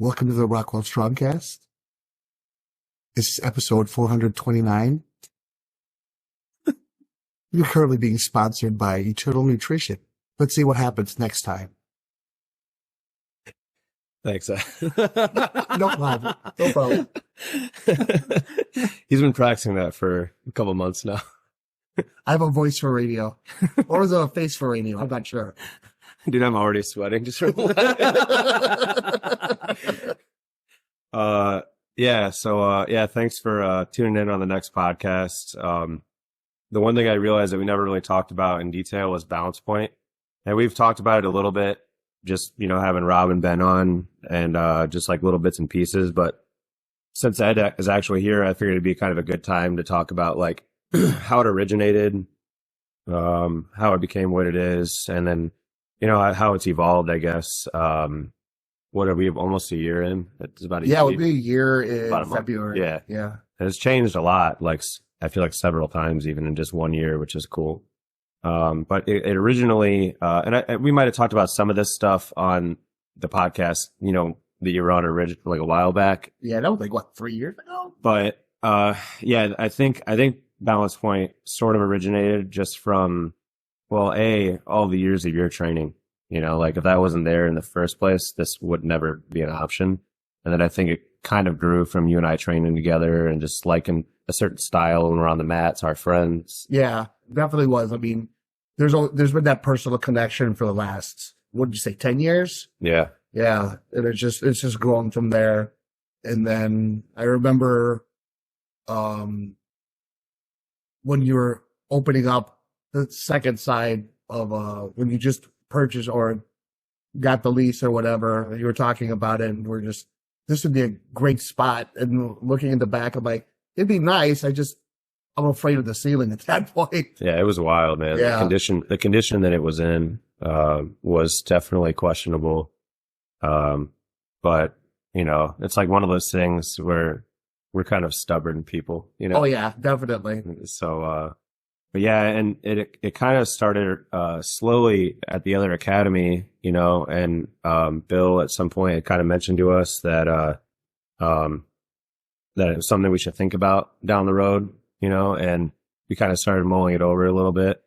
Welcome to the Rockwell Strongcast. This is episode 429. You're currently being sponsored by Eternal Nutrition. Let's see what happens next time. Thanks. No problem. No problem. He's been practicing that for a couple months now. I have a voice for radio. Or is it a face for radio? I'm not sure. Dude, I'm already sweating. Just yeah. Thanks for tuning in on the next podcast. The one thing I realized that we never really talked about in detail was balance point. And we've talked about it a little bit, just, having Rob and Ben on and just like little bits and pieces. But since Ed is actually here, I figured it'd be kind of a good time to talk about like how it originated, how it became what it is, and then, how it's evolved, I guess. What are we, almost a year in? It's about a year. Yeah, it'll be a year in February. Yeah. Yeah. And it's changed a lot, like I feel like several times even in just 1 year, which is cool. But it originally, we might have talked about some of this stuff on the podcast, that you were on like a while back. Yeah, that was like, 3 years ago? But, I think Balance Point sort of originated just from, all the years of your training, like if that wasn't there in the first place, this would never be an option. And then I think it kind of grew from you and I training together and just liking a certain style when we're on the mats, our friends. Yeah, definitely was. I mean, there's been that personal connection for the last, what did you say, 10 years? Yeah. Yeah. And it's just grown from there. And then I remember, when you were opening up the second side of, when you just purchased or got the lease or whatever, you were talking about it and this would be a great spot. And looking in the back, I'm like, it'd be nice. I'm afraid of the ceiling at that point. Yeah, it was wild, man. Yeah. The condition that it was in, was definitely questionable. But it's like one of those things where we're kind of stubborn people, Oh yeah, definitely. So, but yeah, and it kind of started, slowly at the other academy, and, Bill at some point had kind of mentioned to us that it was something we should think about down the road, and we kind of started mulling it over a little bit.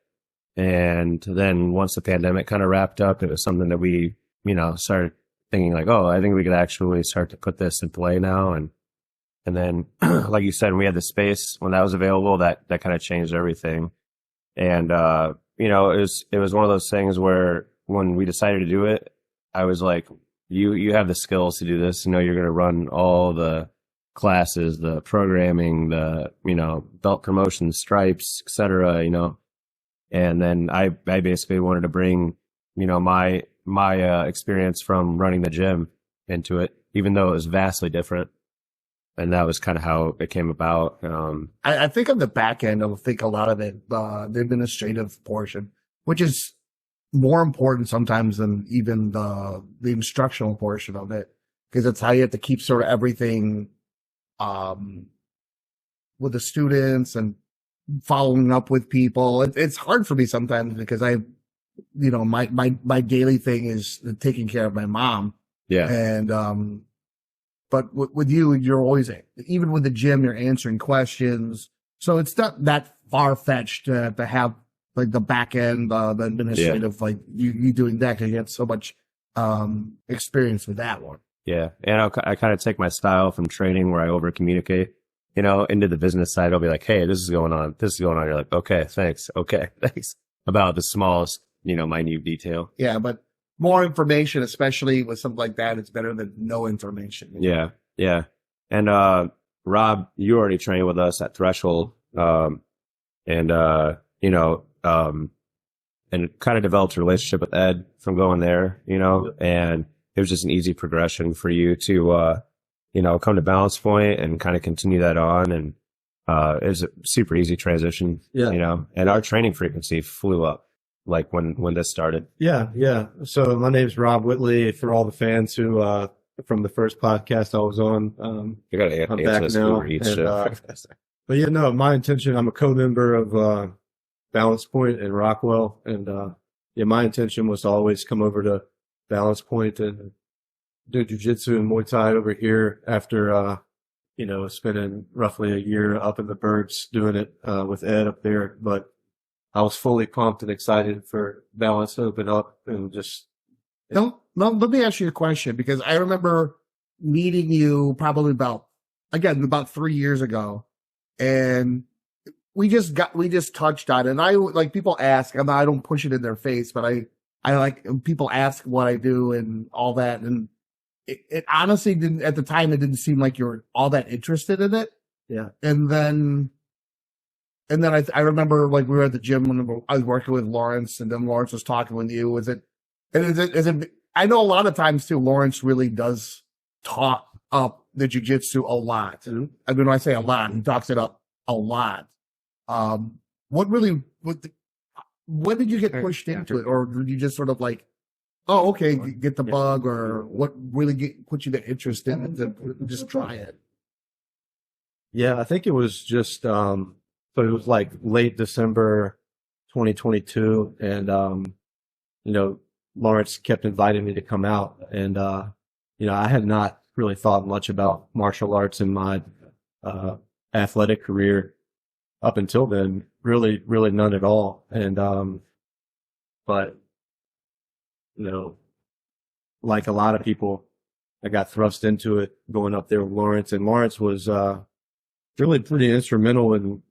And then once the pandemic kind of wrapped up, it was something that we, started thinking like, I think we could actually start to put this in play now. And then, like you said, when we had the space, when that was available, that kind of changed everything. And, it was one of those things where when we decided to do it, I was like, you have the skills to do this. You're going to run all the classes, the programming, the, belt promotion, stripes, et cetera, and then I basically wanted to bring, my experience from running the gym into it, even though it was vastly different. And that was kind of how it came about. I think on the back end, I think a lot of it, the administrative portion, which is more important sometimes than even the instructional portion of it, because it's how you have to keep sort of everything, with the students and following up with people. It's hard for me sometimes because my daily thing is taking care of my mom. Yeah. And, but with you, you're always, even with the gym, you're answering questions. So it's not that far-fetched to have like the back end, the administrative, like you doing that because you have so much experience with that one. Yeah. And I kind of take my style from training where I over-communicate, into the business side. I'll be like, hey, this is going on. This is going on. You're like, okay, thanks. Okay, thanks. About the smallest, minute detail. Yeah, but more information, especially with something like that, it's better than no information. Yeah. Yeah. And, Rob, you already trained with us at Threshold. And kind of developed a relationship with Ed from going there, and it was just an easy progression for you to, come to Balance Point and kind of continue that on. And, it was a super easy transition, and our training frequency flew up. Like when this started. Yeah. So my name's Rob Whitley. For all the fans who, from the first podcast I was on, you got to answer this for each. But yeah, no, my intention, I'm a co-member of, Balance Point in Rockwell. And, my intention was to always come over to Balance Point and do jiu-jitsu and Muay Thai over here after, spending roughly a year up in the burbs doing it, with Ed up there. But I was fully pumped and excited for balance to open up and just. No, let me ask you a question, because I remember meeting you probably about 3 years ago, and we just touched on it. And I like, people ask, and I don't push it in their face, but I like, people ask what I do and all that. And it honestly didn't, at the time, it didn't seem like you were all that interested in it. Yeah. And then I remember, like, we were at the gym when I was working with Lawrence, and then Lawrence was talking with you. Is it, I know a lot of times too, Lawrence really does talk up the jiu-jitsu a lot. Mm-hmm. I mean, when I say a lot, he talks it up a lot. When did you get pushed into it? Or did you just sort of like, oh, okay, get the bug, or what really put you that interest in it to just try it? Yeah, I think it was just, so it was like late December 2022. And, Lawrence kept inviting me to come out. And, I had not really thought much about martial arts in my, athletic career up until then, really, really none at all. And, but, like a lot of people, I got thrust into it going up there with Lawrence, and Lawrence was, really pretty instrumental in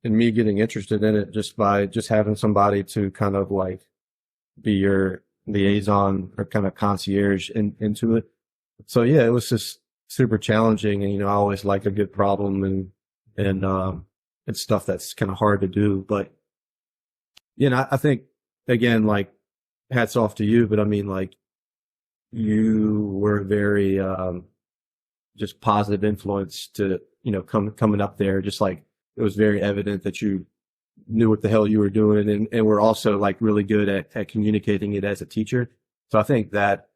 me getting interested in it, just by just having somebody to kind of like be your liaison or kind of concierge into it. So yeah, it was just super challenging. And, I always like a good problem, and it's stuff that's kind of hard to do. But, I think, again, like, hats off to you, but I mean, like, you were very, just positive influence to, coming up there. Just like, it was very evident that you knew what the hell you were doing, and were also like really good at communicating it as a teacher. So I think that,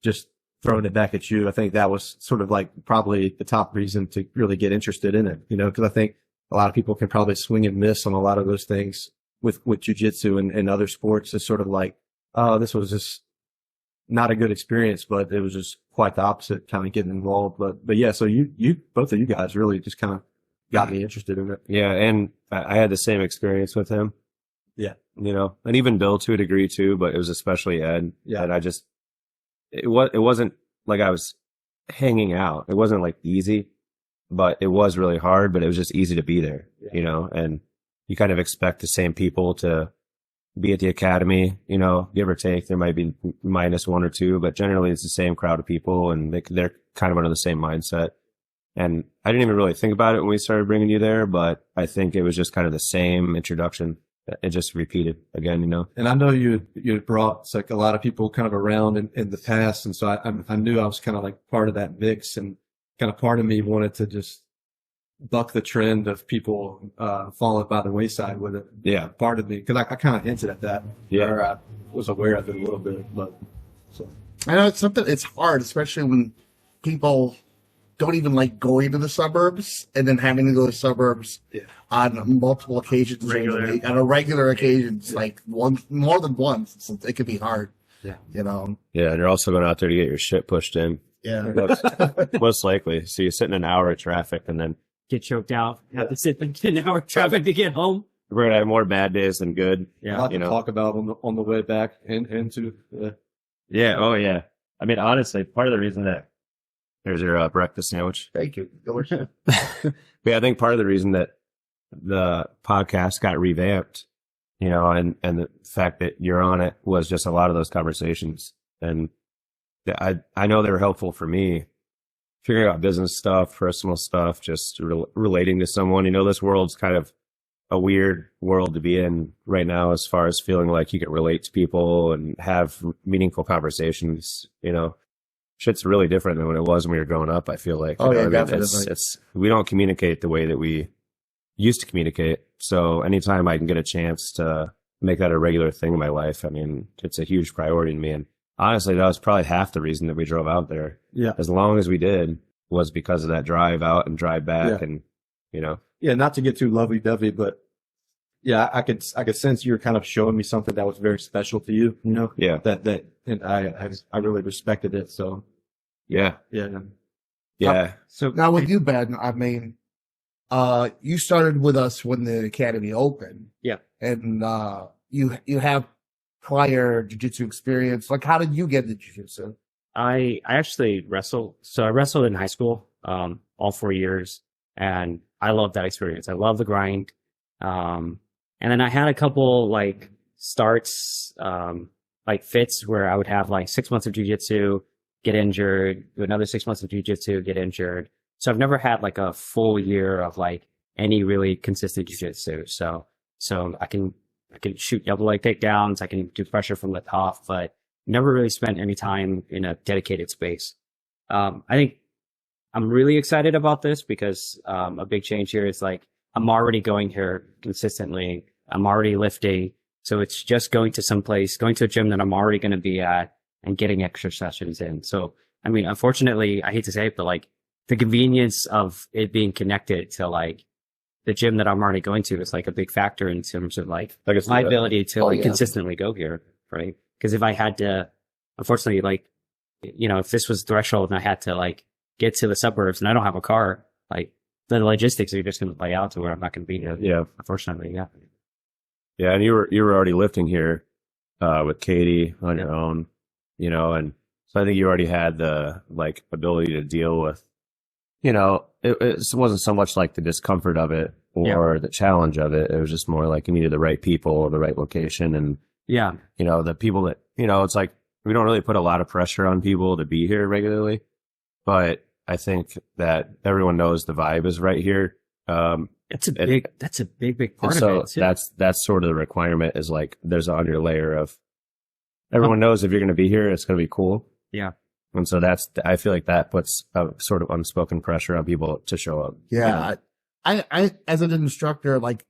just throwing it back at you, I think that was sort of like probably the top reason to really get interested in it, because I think a lot of people can probably swing and miss on a lot of those things with jiu-jitsu and other sports. It's sort of like, oh, this was just not a good experience, but it was just quite the opposite, kind of getting involved. But yeah, so you both of you guys really just kind of got me interested in it. Yeah. And I had the same experience with him. Yeah. And even Bill to a degree too, but it was especially Ed. Yeah. And it wasn't like I was hanging out. It wasn't like easy, but it was really hard, but it was just easy to be there, and you kind of expect the same people to be at the academy, give or take. There might be minus one or two, but generally it's the same crowd of people, and they're kind of under the same mindset. And I didn't even really think about it when we started bringing you there, but I think it was just kind of the same introduction. It just repeated again, And I know you brought like a lot of people kind of around in the past, and so I knew I was kind of like part of that mix, and kind of part of me wanted to just buck the trend of people falling by the wayside with it. Yeah, part of me, because I kind of hinted at that. Yeah, or I was aware of it a little bit, but so. I know it's hard, especially when people don't even like going to the suburbs, and then having to go to the suburbs on multiple occasions, on a regular occasions, like more than once. It could be hard. Yeah. Yeah. And you're also going out there to get your shit pushed in. Yeah. Most likely. So you sit in an hour of traffic and then get choked out, have to sit in an hour of traffic to get home. We're going to have more bad days than good. Yeah. A lot to talk about on the way back and into. Yeah. Oh yeah. I mean, honestly, part of the reason that there's your breakfast sandwich. Thank you. Yeah, I think part of the reason that the podcast got revamped, and the fact that you're on it was just a lot of those conversations. And I know they were helpful for me, figuring out business stuff, personal stuff, just relating to someone. This world's kind of a weird world to be in right now, as far as feeling like you can relate to people and have meaningful conversations, Shit's really different than when it was when we were growing up, I feel like. Oh, yeah, definitely. We don't communicate the way that we used to communicate. So anytime I can get a chance to make that a regular thing in my life, I mean, it's a huge priority to me. And honestly, that was probably half the reason that we drove out there. Yeah. As long as we did was because of that drive out and drive back. Yeah. And, Yeah, not to get too lovey-dovey, but yeah, I could sense you were kind of showing me something that was very special to you, Yeah. and I really respected it. So Yeah. Yeah. Yeah. So Now with you, Ben, I mean, you started with us when the academy opened. Yeah. And you have prior jiu-jitsu experience. Like, how did you get into jiu-jitsu? I actually wrestled. So I wrestled in high school, all 4 years, and I loved that experience. I love the grind. And then I had a couple like starts, like fits where I would have like 6 months of jujitsu, get injured, do another 6 months of jujitsu, get injured. So I've never had like a full year of like any really consistent jujitsu. So I can shoot double leg takedowns. I can do pressure from the top, but never really spent any time in a dedicated space. I think I'm really excited about this because a big change here is like I'm already going here consistently. I'm already lifting. So it's just going to some place, going to a gym that I'm already going to be at and getting extra sessions in. So, I mean, unfortunately, I hate to say it, but like the convenience of it being connected to like the gym that I'm already going to is like a big factor in terms of like my ability to like consistently go here. Right. Because if I had to, unfortunately, like, you know, if this was threshold and I had to like get to the suburbs and I don't have a car, like the logistics are just going to play out to where I'm not going to be here. Yeah. Unfortunately. Yeah. Yeah. And you were already lifting here, with Katie on your own, you know, and so I think you already had the like ability to deal with, you know, it wasn't so much like the discomfort of it or the challenge of it. It was just more like you needed the right people or the right location. And, Yeah. you know, the people that, you know, it's like we don't really put a lot of pressure on people to be here regularly, but I think that everyone knows the vibe is right here. That's a big part so of it. Too. That's sort of the requirement is like there's an under layer of everyone knows if you're going to be here, it's going to be cool. Yeah. And so I feel like that puts a sort of unspoken pressure on people to show up. Yeah. I as an instructor, like,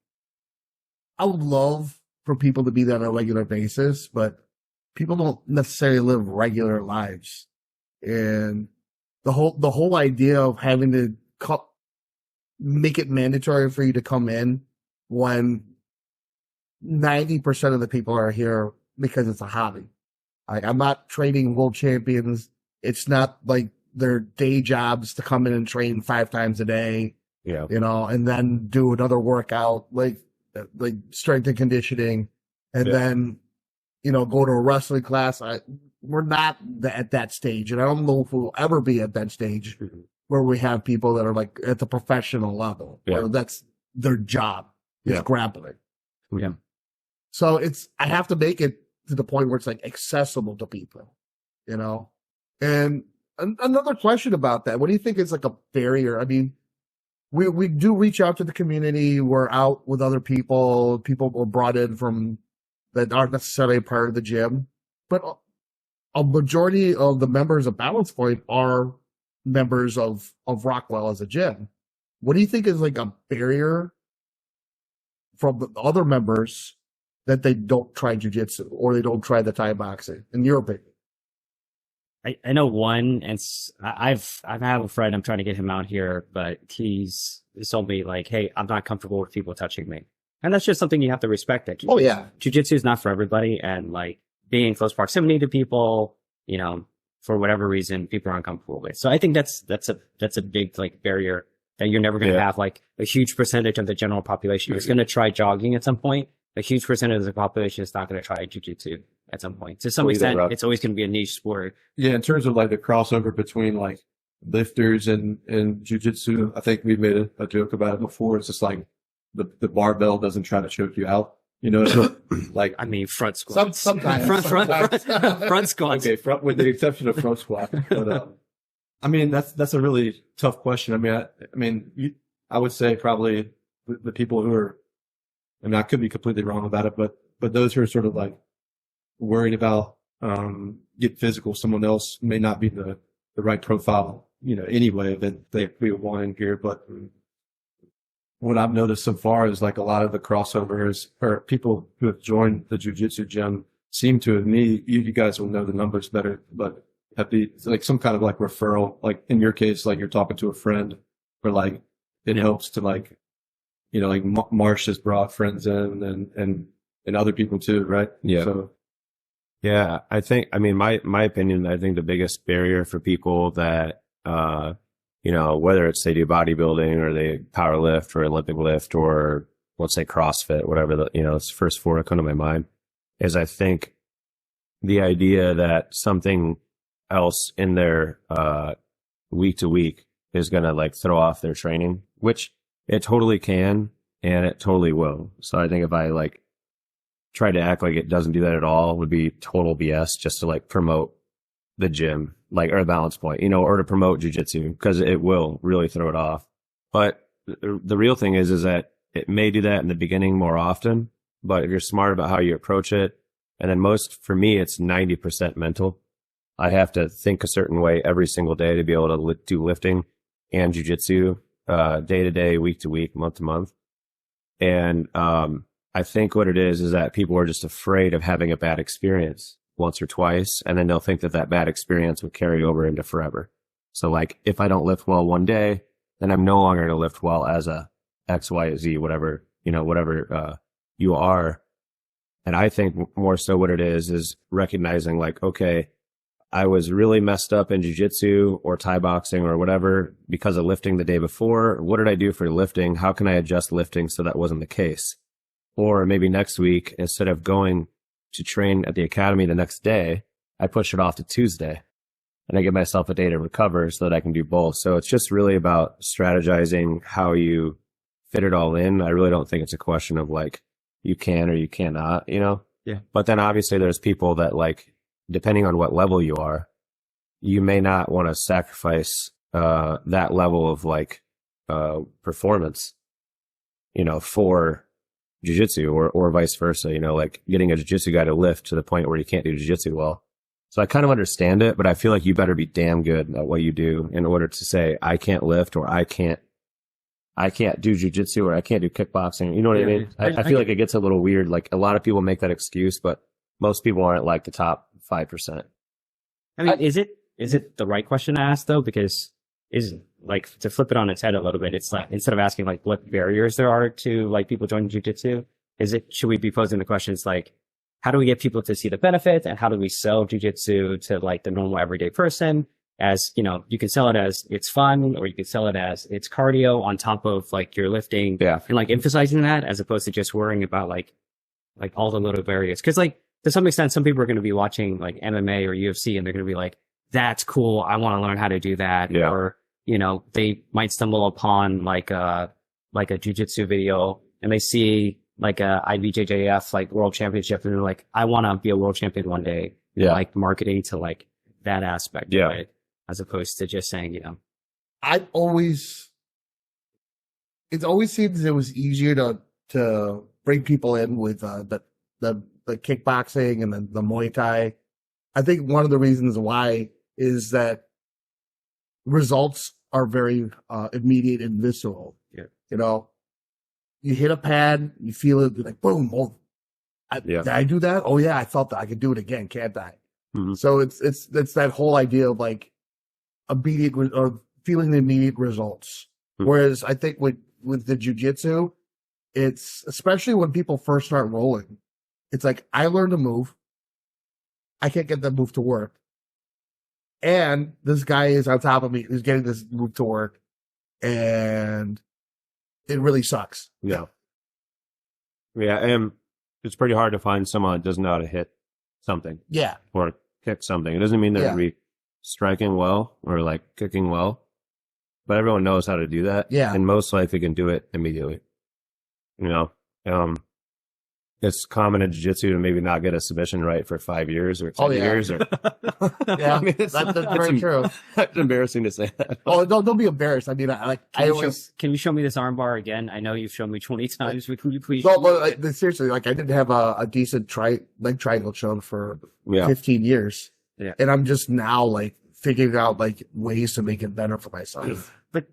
I would love for people to be there on a regular basis, but people don't necessarily live regular lives. And the whole idea of having to make it mandatory for you to come in when 90% of the people are here because it's a hobby. I'm not training world champions. It's not like their day jobs to come in and train 5 times a day, Yeah. you know, and then do another workout, like strength and conditioning, and then, you know, go to a wrestling class. We're not at that stage. And I don't know if we'll ever be at that stage where we have people that are like at the professional level, where that's their job is grappling. Yeah. So I have to make it to the point where it's like accessible to people, you know? And another question about that, what do you think is like a barrier? I mean, we do reach out to the community. We're out with other people. People were brought in from that aren't necessarily a part of the gym, but a majority of the members of Balance Point are members of Rockwell as a gym. What do you think is like a barrier from the other members that they don't try jiu-jitsu or they don't try the Thai boxing, in your opinion? I know one, and I have a friend. I'm trying to get him out here, but he's told me like, "Hey, I'm not comfortable with people touching me," and that's just something you have to respect. It. Oh yeah, jiu-jitsu is not for everybody, and like being in close proximity to people, you know, for whatever reason, people are uncomfortable with. So I think that's a big like barrier that you're never going to have. Like a huge percentage of the general population is going to try jogging at some point. A huge percentage of the population is not going to try jiu-jitsu at some point. To some extent, it's always going to be a niche sport. Yeah, in terms of like the crossover between like lifters and jiu-jitsu, I think we made a joke about it before. It's just like the barbell doesn't try to choke you out. You know, like I mean, front squats. Sometimes. front squats. Okay, front with the exception of front squat. But, I mean, that's a really tough question. I mean, I would say probably the people who are, I mean, I could be completely wrong about it, but those who are sort of like worried about get physical, someone else may not be the right profile, you know, anyway that we want in here. But what I've noticed so far is like a lot of the crossovers or people who have joined the jiu-jitsu gym seem to have you guys will know the numbers better, but have the like some kind of like referral, like in your case, like you're talking to a friend or like it helps to like, you know, like Marsh has brought friends in and other people too, right? Yeah. So Yeah, I mean, my opinion, I think the biggest barrier for people that, whether it's they do bodybuilding or they power lift or Olympic lift or let's say CrossFit, whatever it's the first four that come to my mind, is I think the idea that something else in their, week to week is going to like throw off their training, which it totally can and it totally will. So I think if I like try to act like it doesn't do that at all would be total BS just to like promote the gym, like, or the balance point, or to promote jujitsu, because it will really throw it off. But the real thing is that it may do that in the beginning more often, but if you're smart about how you approach it, and then for me, it's 90% mental. I have to think a certain way every single day to be able to do lifting and jujitsu, day to day, week to week, month to month. And, I think what it is that people are just afraid of having a bad experience once or twice, and then they'll think that bad experience will carry over into forever. So like, if I don't lift well one day, then I'm no longer going to lift well as a X, Y, Z, whatever, you are. And I think more so what it is recognizing like, okay, I was really messed up in jiu-jitsu or Thai boxing or whatever because of lifting the day before. What did I do for lifting? How can I adjust lifting so that wasn't the case? Or maybe next week, instead of going to train at the academy the next day, I push it off to Tuesday and I give myself a day to recover so that I can do both. So it's just really about strategizing how you fit it all in. I really don't think it's a question of like, you can or you cannot, Yeah. But then obviously there's people that like, depending on what level you are, you may not want to sacrifice, that level of like, performance, for jiu-jitsu or vice versa, like getting a jiu-jitsu guy to lift to the point where he can't do jiu-jitsu well. So I kind of understand it, but I feel like you better be damn good at what you do in order to say, I can't lift or I can't do jiu-jitsu or I can't do kickboxing. You know what I mean? I feel like it gets a little weird. Like a lot of people make that excuse, but most people aren't like the top 5%. I mean, is it the right question to ask though? Because like to flip it on its head a little bit, it's like instead of asking like what barriers there are to like people joining jiu-jitsu, should we be posing the questions like, how do we get people to see the benefit and how do we sell jiu-jitsu to like the normal everyday person? As you can sell it as it's fun, or you can sell it as it's cardio on top of like your lifting, yeah, and like emphasizing that as opposed to just worrying about like all the little barriers. Because like to some extent, some people are going to be watching like MMA or UFC and they're going to be like, "That's cool, I want to learn how to do that." Yeah. Or they might stumble upon like a jiu-jitsu video and they see like a IBJJF like world championship and they're like, "I want to be a world champion one day." Yeah, like marketing to like that aspect. Yeah. Of it. As opposed to just saying, it always seems it was easier to bring people in with the kickboxing and the Muay Thai. I think one of the reasons why is that results are very immediate and visceral. Yeah. You hit a pad, you feel it, you're like boom. Oh, did I do that? Oh yeah, I felt that. I could do it again, can't I? Mm-hmm. So it's that whole idea of like immediate or feeling the immediate results. Mm-hmm. Whereas I think with the jiu-jitsu, it's especially when people first start rolling, it's like I learned a move, I can't get that move to work, and this guy is on top of me who's getting this move to work, and it really sucks. Yeah, and it's pretty hard to find someone that doesn't know how to hit something. Yeah, or kick something. It doesn't mean they're going to be striking well or like kicking well, but everyone knows how to do that. Yeah. And most likely can do it immediately. It's common in jiu-jitsu to maybe not get a submission right for 5 years or 10 years. Or, yeah, I mean, that's very true. It's embarrassing to say that. Oh, don't be embarrassed. I mean, can you show me this armbar again? I know you've shown me 20 times. Can you please? No, but seriously, like I didn't have a decent leg triangle shown for 15 years. Yeah. And I'm just now like figuring out like ways to make it better for myself. But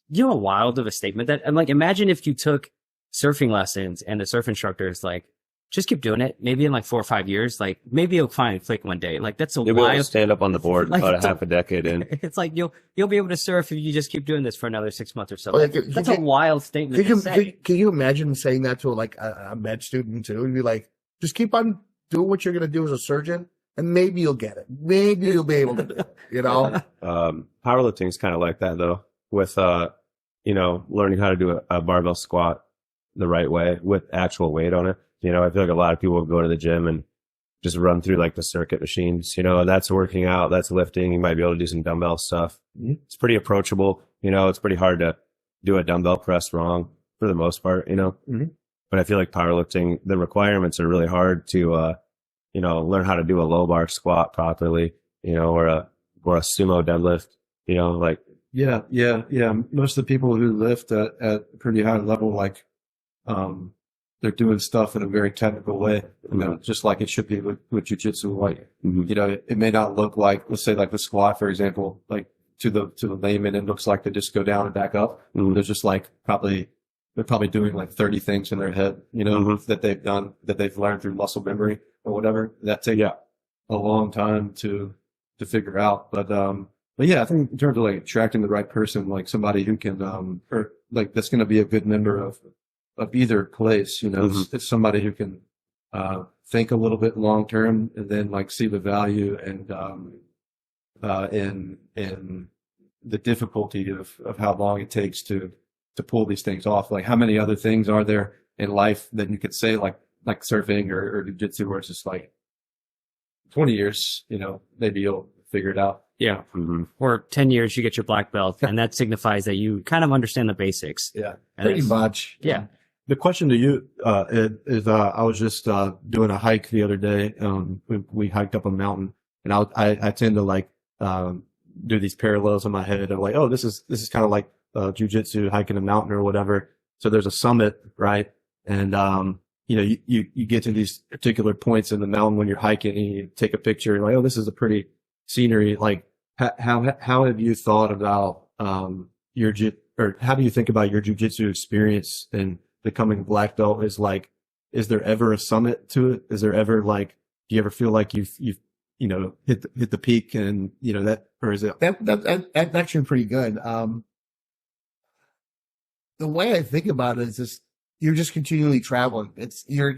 wild of a statement that I'm like, imagine if you took surfing lessons and the surf instructors like just keep doing it. Maybe in like 4 or 5 years, like maybe you'll find click one day. Like that's a wild. You'll stand up on the board like, about a half a decade in. It's like you'll be able to surf if you just keep doing this for another 6 months or so. That's a wild statement. Can you imagine saying that to like a med student too? And be like, just keep on do what you're going to do as a surgeon, and maybe you'll get it. Maybe you'll be able to do it, you know? Powerlifting is kind of like that though, with, you know, learning how to do a barbell squat the right way with actual weight on it. You know, I feel like a lot of people go to the gym and just run through like the circuit machines, you know, that's working out, that's lifting. You might be able to do some dumbbell stuff. It's pretty approachable. You know, it's pretty hard to do a dumbbell press wrong for the most part, you know, but I feel like powerlifting, the requirements are really hard to, you know, learn how to do a low bar squat properly, you know, or a sumo deadlift, you know, like. Yeah. Most of the people who lift at a pretty high level, like, they're doing stuff in a very technical way, you know, just like it should be with jiu-jitsu. Like, you know, it may not look like, let's say like the squat, for example, like to the layman, it looks like they just go down and back up. They're just like they're probably doing like 30 things in their head, you know, that they've learned through muscle memory or whatever. That takes a long time to figure out. But yeah, I think in terms of like attracting the right person, like somebody who can, or like that's going to be a good member of either place, you know, it's somebody who can, think a little bit long term and then like see the value and, in the difficulty of how long it takes to pull these things off. Like how many other things are there in life that you could say like surfing or jiu-jitsu where it's just like 20 years, you know, maybe you'll figure it out. Yeah. Or 10 years, you get your black belt, and that signifies that you kind of understand the basics. Yeah. And Pretty much. Yeah. The question to you, is I was just, doing a hike the other day. We hiked up a mountain, and I tend to like, do these parallels in my head. I'm like, oh, this is kind of like, jiu-jitsu, hiking a mountain or whatever. So there's a summit, right? And, you know, you get to these particular points in the mountain when you're hiking and you take a picture and like, oh, this is a pretty scenery. Like, how have you thought about, or how do you think about your jiu-jitsu experience and becoming black belt? Is there ever a summit to it? Is there ever like, do you ever feel like you've, you know, hit the peak and, you know, that, or is it? That's actually pretty good. The way I think about it is just, you're just continually traveling. You're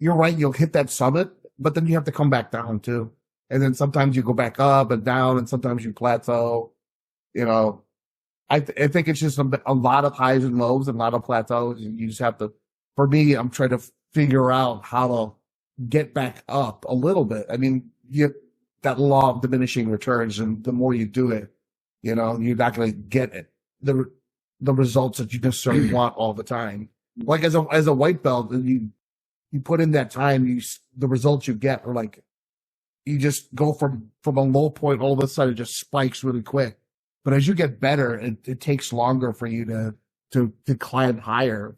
right. You'll hit that summit, but then you have to come back down too. And then sometimes you go back up and down, and sometimes you plateau. You know, I think it's just a lot of highs and lows and a lot of plateaus. You just have to, for me, I'm trying to figure out how to get back up a little bit. I mean, that law of diminishing returns, and the more you do it, you know, you're not going to get it. The results that you necessarily want all the time. Like as a white belt, you put in that time, the results you get are like, you just go from a low point, all of a sudden it just spikes really quick. But as you get better, it takes longer for you to climb higher.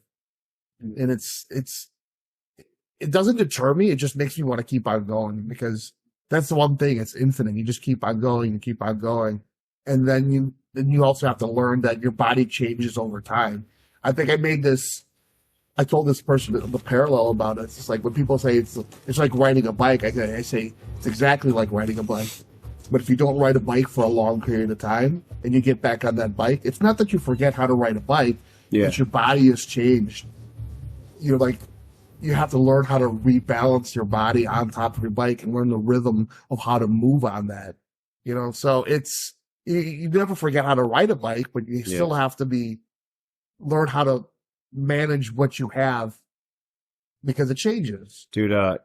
And it doesn't deter me. It just makes me want to keep on going, because that's the one thing. It's infinite. You just keep on going and keep on going. And then you also have to learn that your body changes over time. I think I told this person the parallel about it. It's just like when people say it's like riding a bike, I say it's exactly like riding a bike. But if you don't ride a bike for a long period of time and you get back on that bike, it's not that you forget how to ride a bike, but your body has changed. You have to learn how to rebalance your body on top of your bike and learn the rhythm of how to move on that. You know, so you never forget how to ride a bike, but you still have to learn how to manage what you have, because it changes. Dude, I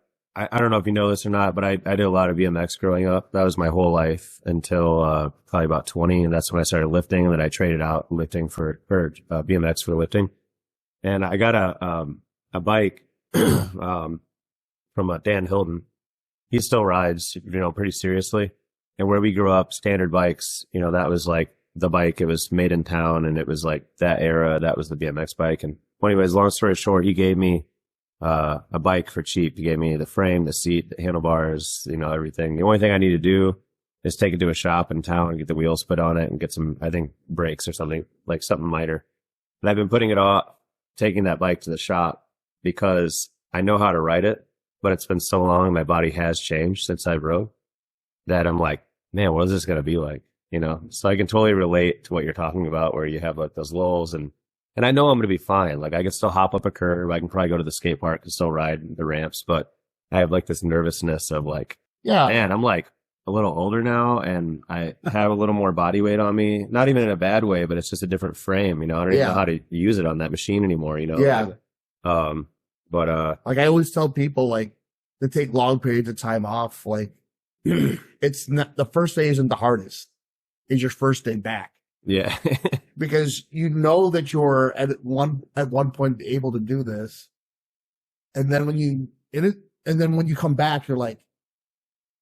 don't know if you know this or not, but I did a lot of BMX growing up. That was my whole life until probably about 20, and that's when I started lifting, and then I traded out lifting for BMX for lifting. And I got a bike from Dan Hilton. He still rides, you know, pretty seriously. And where we grew up, standard bikes, you know, that was like the bike. It was made in town, and it was like that era. That was the BMX bike. And anyways, long story short, he gave me a bike for cheap. He gave me the frame, the seat, the handlebars, you know, everything. The only thing I need to do is take it to a shop in town and get the wheels put on it and get some, I think, brakes or something, like something minor. And I've been putting it off, taking that bike to the shop, because I know how to ride it, but it's been so long, my body has changed since I rode, that I'm like, man, what is this going to be like? You know, so I can totally relate to what you're talking about, where you have like those lulls, and I know I'm going to be fine. Like I can still hop up a curb. I can probably go to the skate park and still ride the ramps, but I have like this nervousness of like, Yeah. man, I'm like a little older now and I have a little more body weight on me. Not even in a bad way, but it's just a different frame, you know. I don't even know how to use it on that machine anymore, you know. Yeah. Like I always tell people like to take long periods of time off. Like it's not the first day isn't the hardest. It's your first day back. Yeah. Because you know that you're at one point able to do this. And then when you come back, you're like,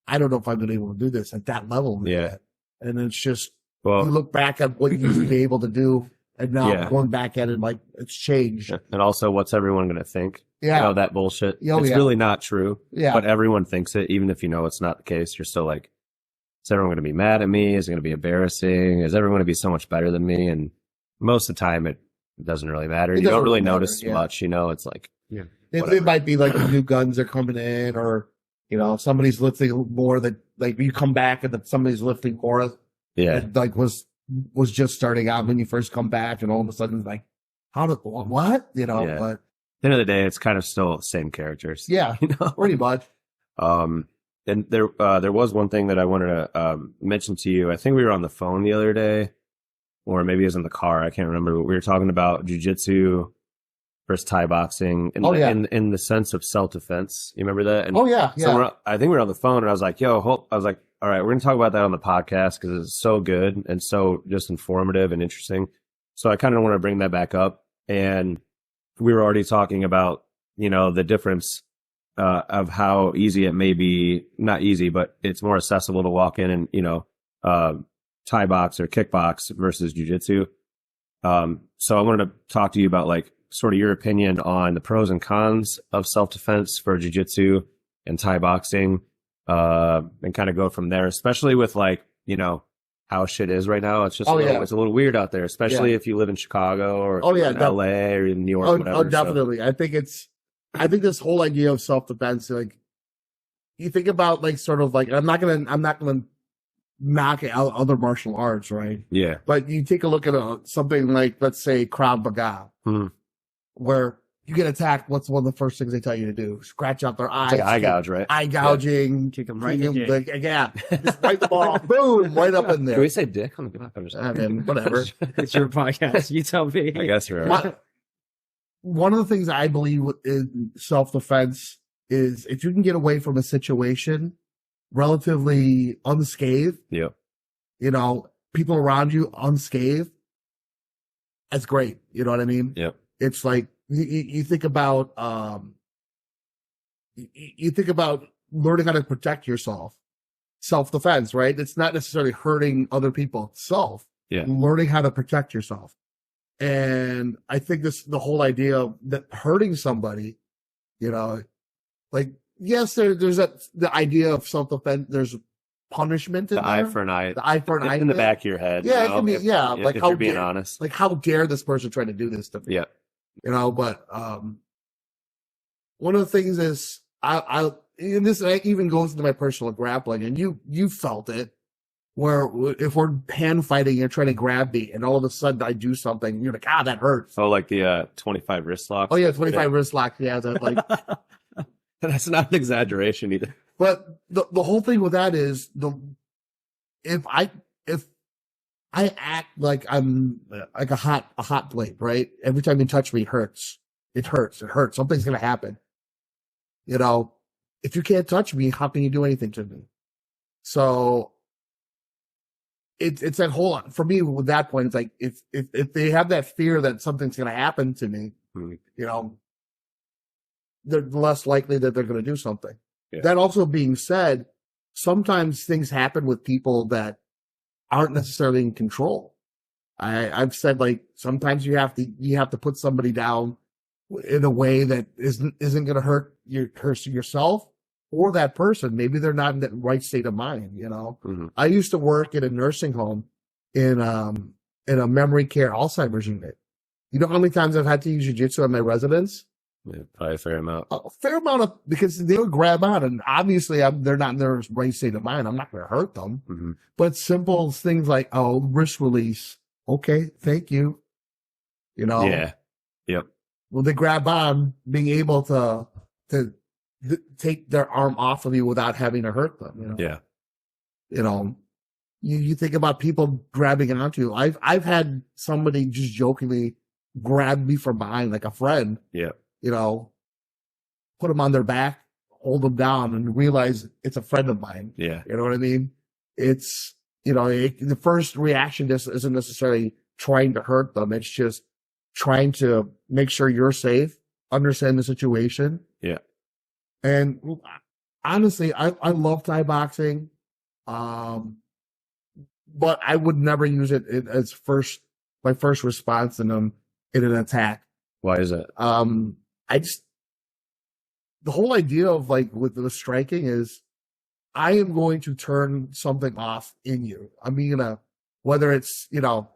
I don't know if I'm going to be able to do this at that level. Yeah. And it's just, you look back at what you used to be able to do. And now going back at it, like it's changed. And also what's everyone going to think? Yeah. You know, that bullshit. It's really not true. Yeah. But everyone thinks it, even if you know it's not the case. You're still like, is everyone going to be mad at me? Is it going to be embarrassing? Is everyone going to be so much better than me? And most of the time it doesn't really matter. You don't really notice much, you know, it's like, it might be like the new guns are coming in, or, you know, somebody's lifting more that like you come back and then somebody's lifting more. That, like was just starting out when you first come back, and all of a sudden it's like, what? You know, but at the end of the day, it's kind of still the same characters. Yeah, you know? Pretty much. And there was one thing that I wanted to mention to you. I think we were on the phone the other day, or maybe it was in the car. I can't remember. But we were talking about jiu-jitsu versus Thai boxing, in the sense of self-defense. You remember that? And so I think we were on the phone, and I was like, all right, we're going to talk about that on the podcast because it's so good and so just informative and interesting. So I kind of want to bring that back up. And we were already talking about, you know, the difference of how easy it may be, not easy, but it's more accessible to walk in and, you know, Thai box or kickbox versus jiu-jitsu. So I wanted to talk to you about like sort of your opinion on the pros and cons of self-defense for jiu-jitsu and Thai boxing, and kind of go from there, especially with like, you know, how shit is right now. It's just it's a little weird out there, especially if you live in Chicago or in LA or in New York. Whatever, definitely. So. I think this whole idea of self-defense, like you think about like sort of like, I'm not gonna knock out other martial arts, right? Yeah. But you take a look at something like, let's say, Krav Maga, where you get attacked. What's one of the first things they tell you to do? Scratch out their eyes. It's like eye gouge, right? Eye gouging. Kick them right in the dick. Just right the ball. Boom, right up in there. Can we say dick on the I mean, whatever. It's your podcast. You tell me. I guess you're right. One of the things I believe in self-defense is if you can get away from a situation relatively unscathed, you know, people around you unscathed, that's great. You know what I mean? Yep. It's like you think about learning how to protect yourself, self-defense, right? It's not necessarily hurting other people itself. Yeah. Learning how to protect yourself. And I think the whole idea of that hurting somebody, you know, like, yes, there's the idea of self-defense. There's punishment in the there. eye for an eye. The eye for an eye. In the back of your head. Yeah, you it know, can be, like if how you're being honest. Like, how dare this person try to do this to me? Yeah. You know, but one of the things is and this even goes into my personal grappling, and you felt it, where if we're hand fighting, you're trying to grab me, and all of a sudden I do something, you're like, that hurts. Oh, like the 25 wrist locks. Oh yeah, 25 wrist locks. Yeah, that like. That's not an exaggeration either. But the whole thing with that is if I act like I'm like a hot blade, right? Every time you touch me, it hurts. It hurts. Something's gonna happen. You know, if you can't touch me, how can you do anything to me? So it's that whole, for me with that point, it's like if they have that fear that something's gonna happen to me, you know, they're less likely that they're gonna do something. Yeah. That also being said, sometimes things happen with people that aren't necessarily in control. I've said, like, sometimes you have to put somebody down in a way that isn't going to hurt yourself or that person. Maybe they're not in the right state of mind, you know? Mm-hmm. I used to work in a nursing home in a memory care Alzheimer's unit. You know how many times I've had to use jiu-jitsu on my residents? Yeah, probably a fair amount. A fair amount of, because they would grab on, and obviously they're not in their right state of mind. I'm not going to hurt them. Mm-hmm. But simple things like, wrist release. Okay, thank you. You know? Yeah. Yep. Well, they grab on, being able to take their arm off of you without having to hurt them. You know? Yeah. You know, you think about people grabbing onto you. I've had somebody just jokingly grab me from behind, like a friend. Yeah. You know, put them on their back, hold them down, and realize it's a friend of mine. Yeah. You know what I mean? It's, you know, the first reaction just isn't necessarily trying to hurt them. It's just trying to make sure you're safe, understand the situation. Yeah. And honestly, I love Thai boxing. But I would never use it as my first response in an attack. Why is that? The whole idea of like with the striking is I am going to turn something off in you. I'm gonna, whether it's, you know,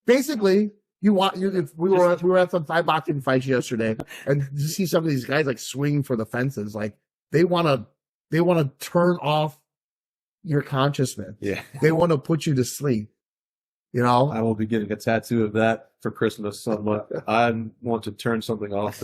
basically we were at some Thai boxing fights yesterday, and you see some of these guys like swinging for the fences, like they want to turn off your consciousness. Yeah. They want to put you to sleep. You know, I will be getting a tattoo of that for Christmas. Somewhat. I want to turn something off.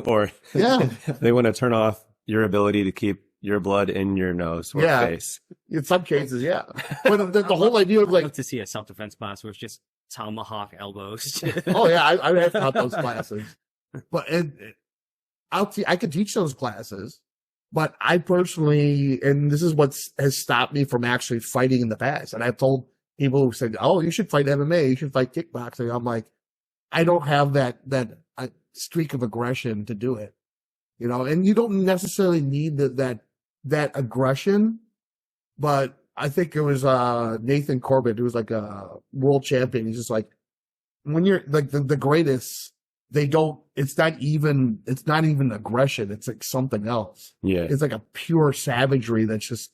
Or yeah, they want to turn off your ability to keep your blood in your nose or face. In some cases, yeah. But the whole idea of I'd like, love to see a self-defense class where it's just tomahawk elbows. oh yeah, I have taught those classes, but I could teach those classes, but I personally, and this is what has stopped me from actually fighting in the past. And I've told people who said, "Oh, you should fight MMA, you should fight kickboxing." I'm like, I don't have that streak of aggression to do it, you know. And you don't necessarily need that aggression, but I think it was Nathan Corbett, who was like a world champion. He's just like, when you're like the greatest, it's not even aggression. It's like something else. Yeah. It's like a pure savagery that's just,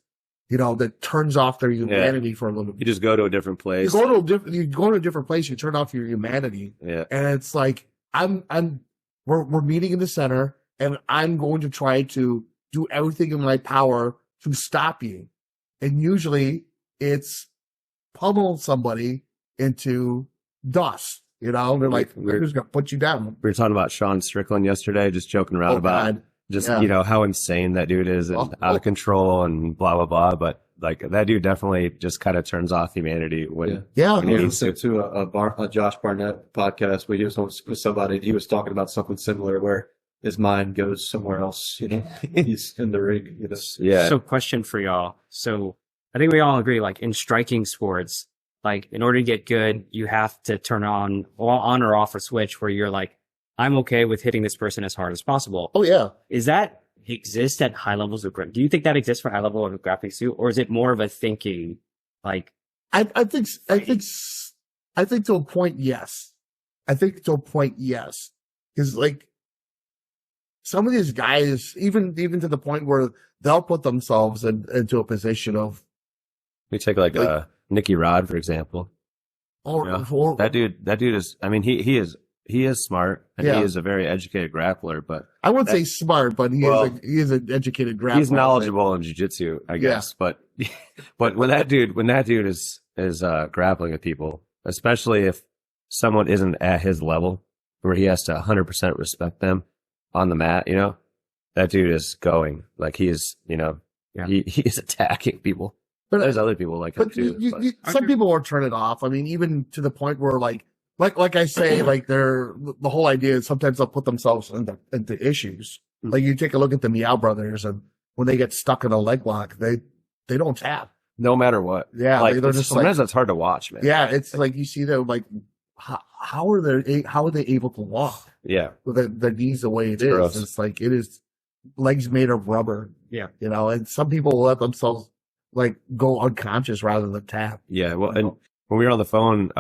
you know, that turns off their humanity for a little bit. You just go to a different place. You go to a different place, you turn off your humanity. Yeah. And it's like, we're meeting in the center, and I'm going to try to do everything in my power to stop you. And usually it's pummel somebody into dust, you know? They're like, we're just going to put you down. We were talking about Sean Strickland yesterday, just joking around about you know, how insane that dude is and out of control and blah, blah, blah. But like that dude definitely just kind of turns off humanity when I listened to a Josh Barnett podcast where he was on with somebody, and he was talking about something similar where his mind goes somewhere else, you know. He's in the ring, you know. Yeah. So question for y'all. So I think we all agree, like in striking sports, like in order to get good, you have to turn on or off a switch where you're like, I'm okay with hitting this person as hard as possible. Oh yeah. Is that exist at high levels of grip? Do you think that exists for high level of grappling too? Or is it more of a thinking, like? I think to a point, yes. I think to a point, yes. Because like, some of these guys, even to the point where they'll put themselves into a position of. We take like Nicky Rod, for example. That dude is, I mean, he is smart, and he is a very educated grappler, but I wouldn't say smart, but he is an educated grappler. He's knowledgeable in jiu-jitsu, I guess. But when that dude is grappling with people, especially if someone isn't at his level, where he has to 100% respect them on the mat, you know, that dude is going like he is, you know, he is attacking people. But there's other people like him too. Some people will turn it off. I mean, even to the point where like I say, like the whole idea is sometimes they'll put themselves into issues. Mm-hmm. Like you take a look at the Meow Brothers, and when they get stuck in a leg lock, they don't tap. No matter what. Yeah. Like, sometimes that's hard to watch, man. Yeah. It's like you see them like, how are they able to walk? Yeah. With their knees the way it is. Gross. It's like, it is legs made of rubber. Yeah. You know, and some people will let themselves like go unconscious rather than tap. Yeah. Well, and when we were on the phone,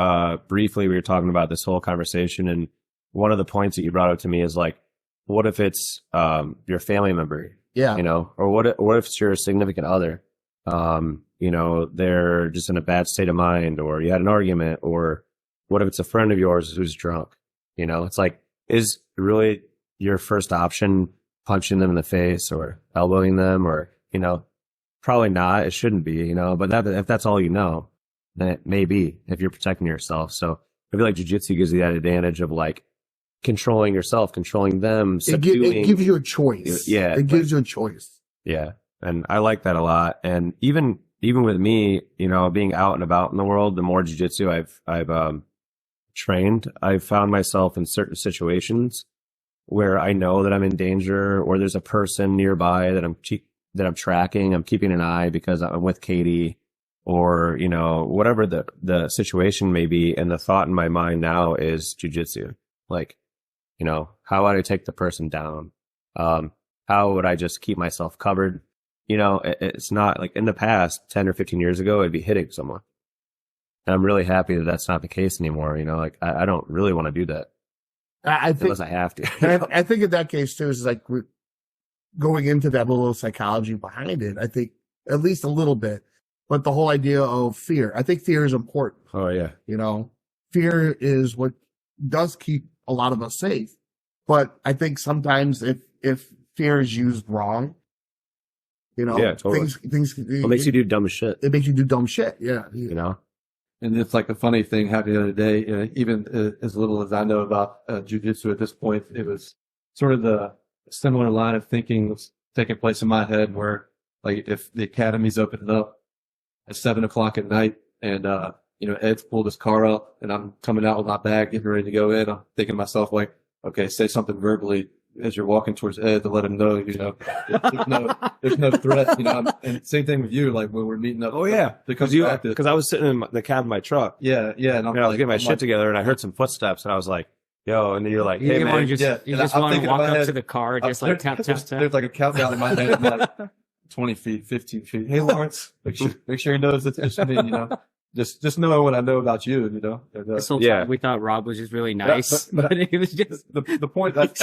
briefly, we were talking about this whole conversation, and one of the points that you brought up to me is like, what if it's, your family member? Yeah. You know, or what if it's your significant other? You know, they're just in a bad state of mind, or you had an argument, or what if it's a friend of yours who's drunk? You know, it's like, is really your first option punching them in the face or elbowing them, or, you know, probably not. It shouldn't be, you know, but if that's all you know, then it may be if you're protecting yourself. So I feel like jiu-jitsu gives you that advantage of like, controlling yourself, controlling them, It subduing. gives you a choice. Yeah, It gives you a choice. Yeah. And I like that a lot. And even with me, you know, being out and about in the world, the more jiu-jitsu I've trained, I've found myself in certain situations where I know that I'm in danger, or there's a person nearby that I'm tracking. I'm keeping an eye because I'm with Katie, or, you know, whatever the situation may be. And the thought in my mind now is jiu-jitsu. Like, you know, how would I take the person down? How would I just keep myself covered? You know, it's not like in the past, 10 or 15 years ago, I'd be hitting someone. And I'm really happy that that's not the case anymore. You know, like I don't really want to do that I think, unless I have to. I think in that case too, is like we're going into that little psychology behind it. I think at least a little bit, but the whole idea of fear, I think fear is important. Oh yeah. You know, fear is what does keep a lot of us safe. But I think sometimes if fear is used wrong, you know, Yeah, totally. things It makes you do dumb shit, it makes you do dumb shit. Yeah. you know? And it's like a funny thing happened the other day, you know, even as little as I know about jiu-jitsu at this point, it was sort of the similar line of thinking was taking place in my head where, like, if the academy's opening up at 7:00 at night and, you know, Ed's pulled his car up and I'm coming out with my bag, getting ready to go in, I'm thinking to myself, like, okay, say something verbally as you're walking towards Ed to let him know, you know, there's no threat, you know. And same thing with you, like when we're meeting up. Oh yeah. To come Because practice. I was sitting in the cab of my truck. Yeah. And And I was getting my shit together and I heard some footsteps and I was like, yo, and then you're like, hey You man. want to just, yeah, you and just I'm want to thinking walk in my up head, to the car, just like tap, tap, tap. There's like a countdown in my head. I'm like 20 feet, 15 feet. Hey, Lawrence, make sure he knows it's just me, you know. Just know what I know about you, you know. And, This whole Yeah. time we thought Rob was just really nice, but- but it was just the point that's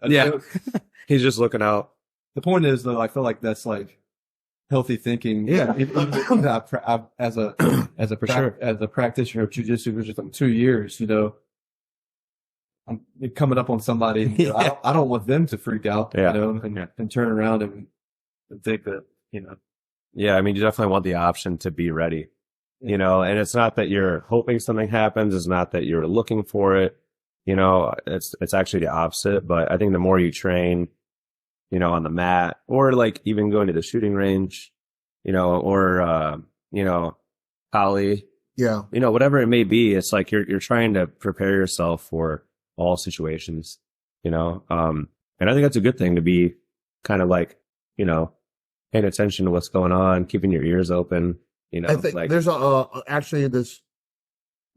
Yeah. He's just looking out. the point is though, I feel like that's like healthy thinking. Yeah. As a For sure. as a practitioner of jiu-jitsu for just like 2 years, you know, I'm coming up on somebody. You know, Yeah. I don't want them to freak out, Yeah. you know, and turn around and think that, you know. Yeah, I mean, you definitely want the option to be ready, you know, and it's not that you're hoping something happens. It's not that you're looking for it. You know, it's actually the opposite. But I think the more you train, you know, on the mat or like even going to the shooting range, you know, or, you know, poly, Yeah. you know, whatever it may be, it's like you're trying to prepare yourself for all situations, you know. And I think that's a good thing to be kind of like, you know, paying attention to what's going on, keeping your ears open, you know. I think like, there's actually this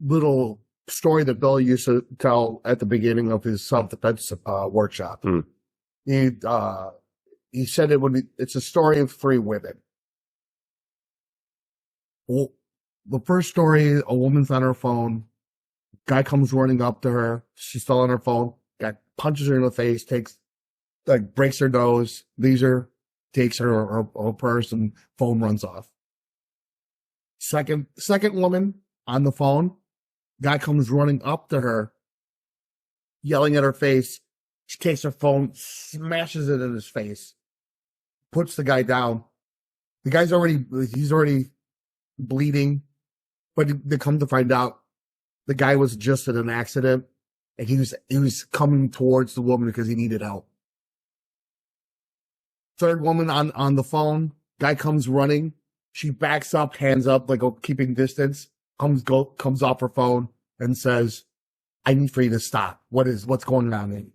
little story that Bill used to tell at the beginning of his self-defense workshop. Hmm. He said it's a story of 3 women. Well, the first story, a woman's on her phone. Guy comes running up to her. She's still on her phone. Guy punches her in the face, breaks her nose, leaves her, takes her purse, and phone runs off. Second woman on the phone. Guy comes running up to her, yelling at her face. She takes her phone, smashes it in his face, puts the guy down. The guy's he's already bleeding, but they come to find out the guy was just in an accident and he was coming towards the woman because he needed help. Third woman on the phone, guy comes running. She backs up, hands up, like keeping distance, comes off her phone and says, I need for you to stop. What's going on? And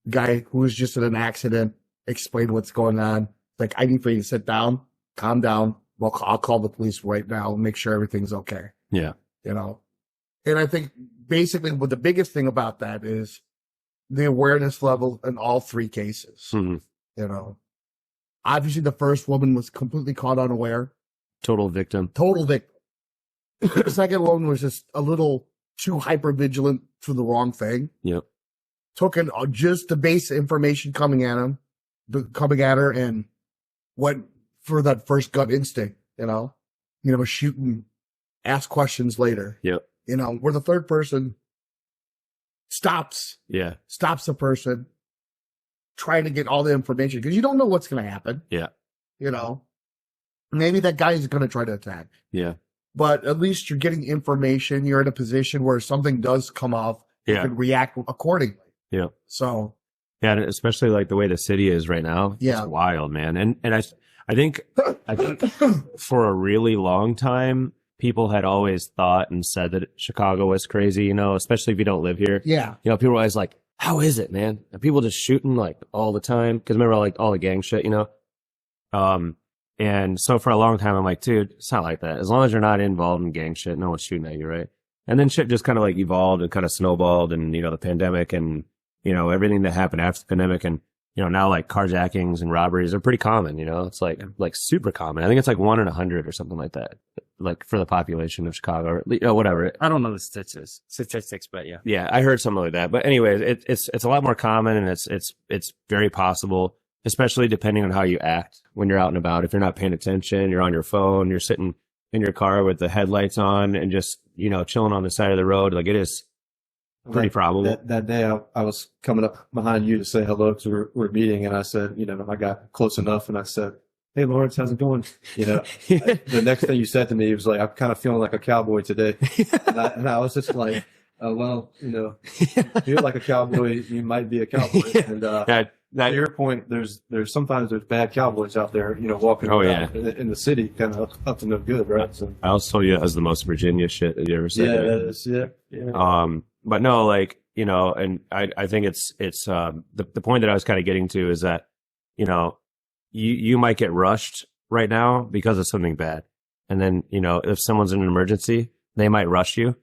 the guy who was just in an accident explained what's going on. Like, I need for you to sit down, calm down. Well, I'll call the police right now and make sure everything's okay. yeah, You know? And I think basically what the biggest thing about that is the awareness level in all 3 cases. Mhm. You know, obviously the first woman was completely caught unaware. total victim. Total victim. The second one was just a little too hyper vigilant for the wrong thing. Yep. Took in just the base information coming at her, and went for that first gut instinct. You know, shoot and ask questions later. Yep. You know, where the third person stops Yeah. the person trying to get all the information because you don't know what's going to happen. Yeah. You know, maybe that guy is going to try to attack. Yeah. But at least you're getting information. You're in a position where something does come off. You Yeah. can react accordingly. Yeah. So Yeah, and especially like the way the city is right now. Yeah. It's wild, man. And I think for a really long time, people had always thought and said that Chicago was crazy, you know, especially if you don't live here. yeah, You know, people were always like, how is it, man? Are people just shooting like all the time? Because remember, like all the gang shit, you know? And so for a long time, I'm like, dude, it's not like that. As long as you're not involved in gang shit, no one's shooting at you, right? And then shit just kind of like evolved and kind of snowballed, and, you know, the pandemic and, you know, everything that happened after the pandemic. And, you know, now like carjackings and robberies are pretty common, you know? It's like super common. I think it's like 1 in 100 or something like that, like for the population of Chicago, or, you know, whatever. I don't know the statistics, but yeah. Yeah, I heard something like that. But anyways, it's a lot more common, and it's very possible, especially depending on how you act when you're out and about. If you're not paying attention, you're on your phone, you're sitting in your car with the headlights on and just, you know, chilling on the side of the road, like it is pretty probable. That day I was coming up behind you to say hello because we're meeting, and I said, you know, I got close enough and I said, hey, Lawrence, how's it going? You know, the next thing you said to me was like, I'm kind of feeling like a cowboy today. And I was just like, oh, well, you know, if you feel like a cowboy, you might be a cowboy. And to your point, there's sometimes there's bad cowboys out there, you know, walking around in the city, kind of up to no good, right? So I also told you that was the most Virginia shit that you ever said. yeah, that is, yeah. But no, like, you know, and I think it's the point that I was kind of getting to is that, you know, you might get rushed right now because of something bad. And then, you know, if someone's in an emergency, they might rush you,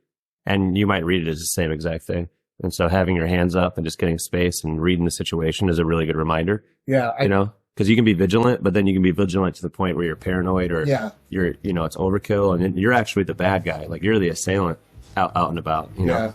and you might read it as the same exact thing. And so having your hands up and just getting space and reading the situation is a really good reminder. yeah, You know, because you can be vigilant, but then you can be vigilant to the point where you're paranoid, or yeah, you're, you know, it's overkill, and then you're actually the bad guy. Like you're the assailant out and about, you know? yeah.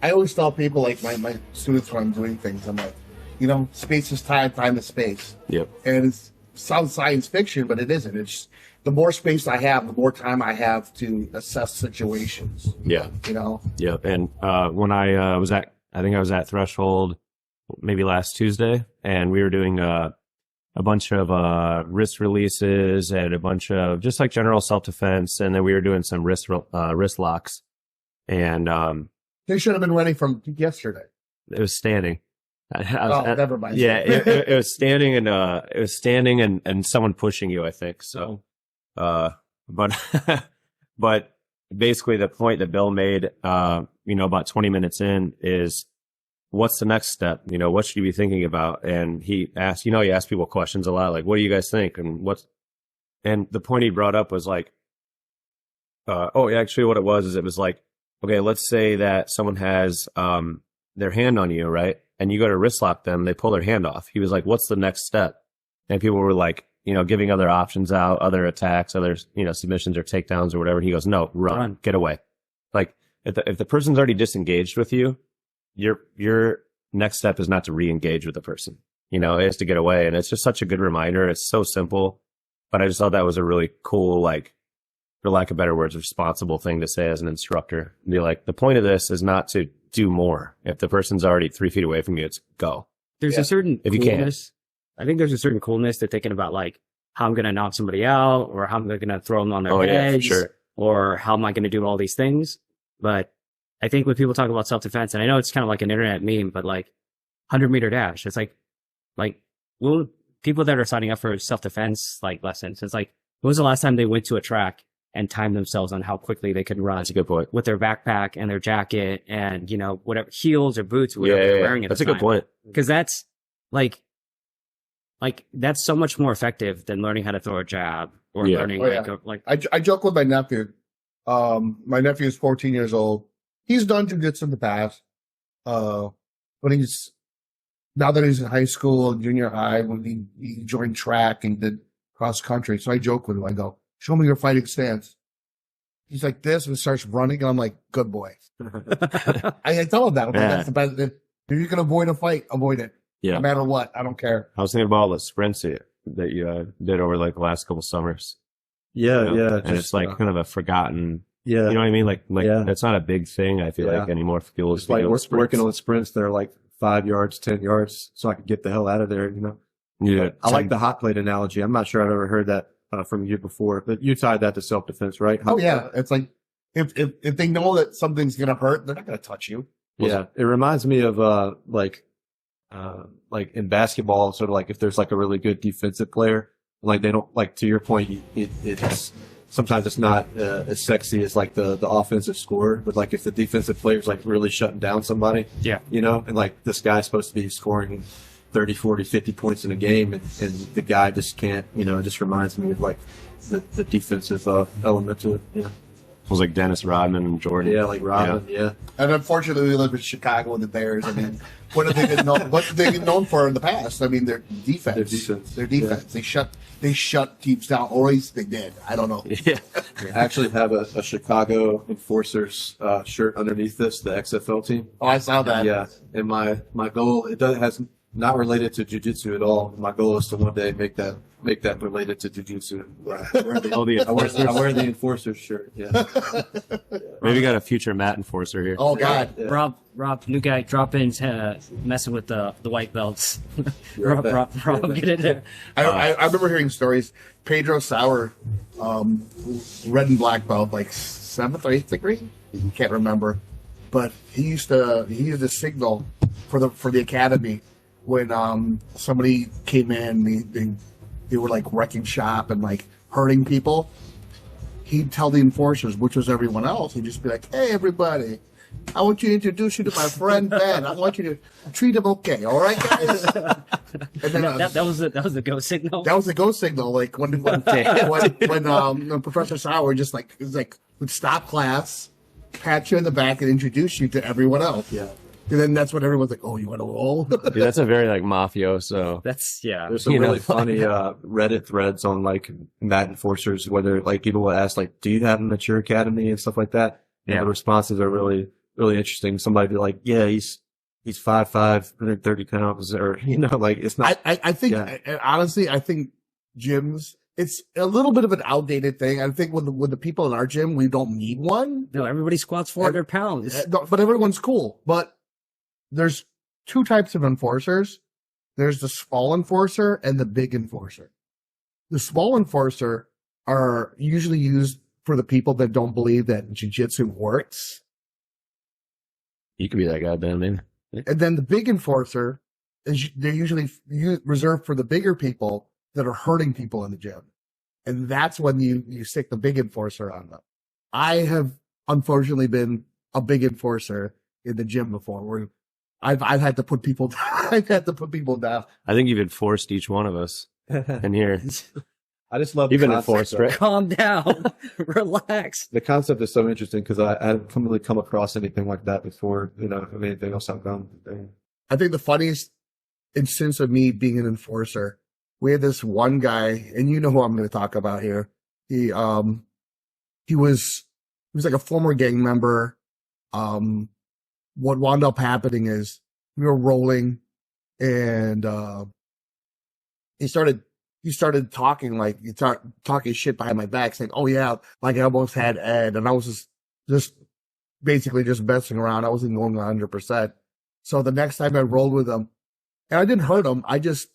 I always tell people, like my students when I'm doing things, I'm like, you know, space is time, time is space. Yep. And it sounds science fiction, but it isn't. It's just, the more space I have, the more time I have to assess situations. Yeah. You know? Yep. And when I was at Threshold maybe last Tuesday, and we were doing a bunch of wrist releases and a bunch of just like general self-defense, and then we were doing some wrist locks. And They should have been ready from yesterday. it was standing. Never mind. Yeah, it was standing and someone pushing you, I think. So, but basically the point that Bill made, you know, about 20 minutes in is, what's the next step? You know, what should you be thinking about? And he asked people questions a lot, like, what do you guys think? And the point he brought up was like, actually what it was like, okay, let's say that someone has, their hand on you, right? And you go to wrist lock them, they pull their hand off. He was like, what's the next step? And people were like, you know, giving other options out, other attacks, other, you know, submissions or takedowns or whatever. And he goes, no, run, get away. Like if the person's already disengaged with you, your next step is not to re-engage with the person. You know, it's to get away. And it's just such a good reminder. It's so simple, but I just thought that was a really cool, like, for lack of better words, responsible thing to say as an instructor. Be like, the point of this is not to do more. If the person's already 3 feet away from you, it's go. There's a certain if you can. coolness. I think there's a certain coolness to thinking about like how I'm going to knock somebody out, or how I'm going to throw them on their heads, sure. or how am I going to do all these things. But I think when people talk about self-defense, and I know it's kind of like an internet meme, but like 100-meter dash, it's like well, people that are signing up for self-defense like lessons, it's like, when was the last time they went to a track and timed themselves on how quickly they could run? That's a good point. With their backpack and their jacket and, you know, whatever, heels or boots, or whatever they're wearing at That's the a good time. point. Because that's like that's so much more effective than learning how to throw a jab or learning I joke with my nephew. My nephew is 14 years old. He's done jiu-jitsu in the past. But now that he's in high school, junior high, when he joined track and did cross country. So I joke with him. I go, show me your fighting stance. He's like this and starts running. And I'm like, good boy. I tell him that. That's the best. If you can avoid a fight, avoid it. Yeah. No matter what. I don't care. I was thinking about all the sprints that you did over like the last couple summers. Yeah, you know? yeah. And it's like kind of a forgotten. Yeah. You know what I mean? Like that's not a big thing, I feel like, anymore for people. It's like we're working on sprints that are like 5 yards, 10 yards, so I could get the hell out of there, you know? Yeah. I like the hot plate analogy. I'm not sure I've ever heard that from you before, but you tied that to self-defense, right? Oh, yeah. It's like, if they know that something's going to hurt, they're not going to touch you. Yeah, it reminds me of like in basketball, sort of like if there's like a really good defensive player, like they don't like to your point, it's sometimes it's not as sexy as like the offensive score, but like if the defensive player's like really shutting down somebody, Yeah. you know, and like this guy's supposed to be scoring 30, 40, 50 points in a game, and the guy just can't, you know, it just reminds me of like the defensive element to it. Yeah. It was like Dennis Rodman and Jordan. Yeah, like Robin. Yeah. And unfortunately, we live in Chicago and the Bears. I mean, what have they been known? What have they been known for in the past? I mean, their defense. Their defense. Yeah. They shut teams down, or at least they did. I don't know. Yeah. I actually have a Chicago Enforcers shirt underneath this, the XFL team. Oh, I saw that. Yeah, and my goal has not related to jiu-jitsu at all. My goal is to one day make that related to jiu-jitsu. I wear the Enforcers shirt. Yeah. Maybe got a future mat enforcer here. Oh God. Yeah. Rob, new guy, drop in, messing with the white belts. You're right Rob, get in there. I remember hearing stories. Pedro Sauer, red and black belt, like 7th or 8th degree. Can't remember, but he used to signal for the academy when somebody came in. They were like wrecking shop and like hurting people. He'd tell the enforcers, which was everyone else. He'd just be like, "Hey, everybody, I want you to introduce you to my friend Ben. I want you to treat him okay, all right, guys?" And then that was the go signal. that was the go signal. Like when Professor Sauer just like would stop class, pat you in the back, and introduce you to everyone else. Yeah. And then that's when everyone's like, "Oh, you want to roll?" Dude, that's a very like mafioso. That's There's some really funny Reddit threads on like mat enforcers, whether like people will ask like, "Do you have a mature academy?" and stuff like that. And the responses are really, really interesting. Somebody be like, "Yeah, he's 5'5", 130 pounds," or you know, like it's not. I think honestly, I think gyms. It's a little bit of an outdated thing. I think with the people in our gym, we don't need one. No, everybody squats 400 pounds. But everyone's cool. But there's two types of enforcers. There's the small enforcer and the big enforcer. The small enforcer are usually used for the people that don't believe that jiu-jitsu works. You could be that guy, Ben, maybe. And then the big enforcer they're usually reserved for the bigger people that are hurting people in the gym. And that's when you stick the big enforcer on them. I have unfortunately been a big enforcer in the gym before where I've had to put people down. I think you've enforced each one of us in here. I just love You've the been concept, enforced, right? Calm down. Relax. The concept is so interesting because I haven't really come across anything like that before. You know, I mean, anything else I've done. I think the funniest instance of me being an enforcer, we had this one guy, and you know who I'm going to talk about here. He was like a former gang member. What wound up happening is we were rolling, and he started talking talking shit behind my back, saying, "Oh yeah, like I almost had Ed," and I was just basically just messing around. I wasn't going 100%. So the next time I rolled with him, and I didn't hurt him, I just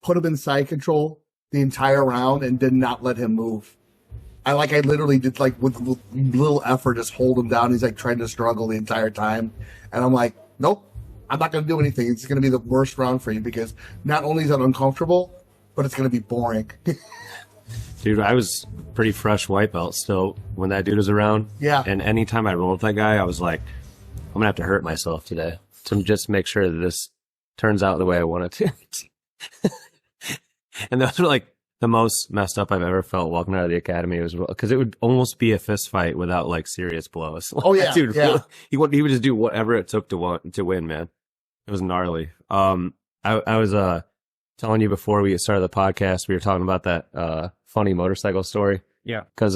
put him in side control the entire round and did not let him move. I literally did like with little effort just hold him down. He's like trying to struggle the entire time. And I'm like, nope, I'm not going to do anything. It's going to be the worst round for you because not only is it uncomfortable, but it's going to be boring. Dude, I was pretty fresh white belt still when that dude was around. Yeah. And anytime I rolled with that guy, I was like, I'm going to have to hurt myself today to just make sure that this turns out the way I want it to. And those were like the most messed up I've ever felt walking out of the academy. It was because it would almost be a fist fight without like serious blows. Oh yeah, dude, yeah. He would just do whatever it took to win, man. It was gnarly. I was telling you before we started the podcast, we were talking about that funny motorcycle story. Yeah. Because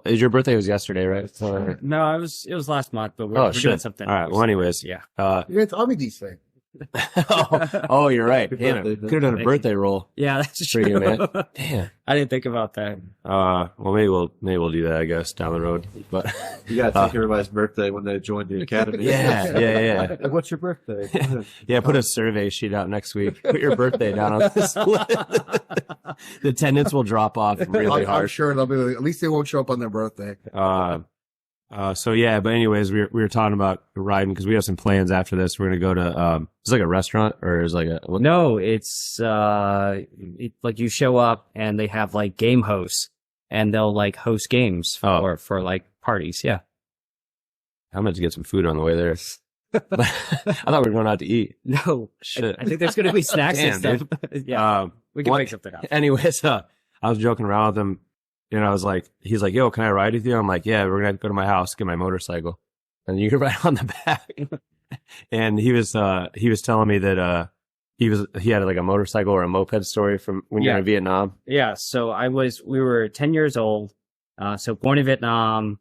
your birthday was yesterday, right? So, No, it was last month, but we're doing something. All right. Well, anyways, yeah. You're going to tell me these things. oh, you're right. Damn, birthday, could have done a birthday roll. Yeah, that's for true. you, man. Damn. I didn't think about that. Well, maybe we'll do that, I guess, down the road. But you gotta take everybody's birtday when they join the academy. Yeah. Like, what's your birthday? Yeah, put a survey sheet out next week. Put your birthday down on this list. The attendance will drop off really I'm hard. sure they'll be. At least they won't show up on their birthday. So yeah, but anyways, we were talking about riding because we have some plans after this. We're gonna go to it's like a restaurant or is like a what? No, it's like you show up and they have like game hosts and they'll like host games for like parties. Yeah. I'm gonna get some food on the way there. I thought we were going out to eat. No, Shit. I think there's gonna be snacks and stuff. Yeah, we can make something up. Anyways, I was joking around with him, and I was like, he's like, "Yo, can I ride with you?" I'm like, "Yeah, we're gonna go to my house, get my motorcycle, and you can ride on the back." And he was telling me that he had like a motorcycle or a moped story from when you were in Vietnam. Yeah, so we were 10 years old, so born in Vietnam,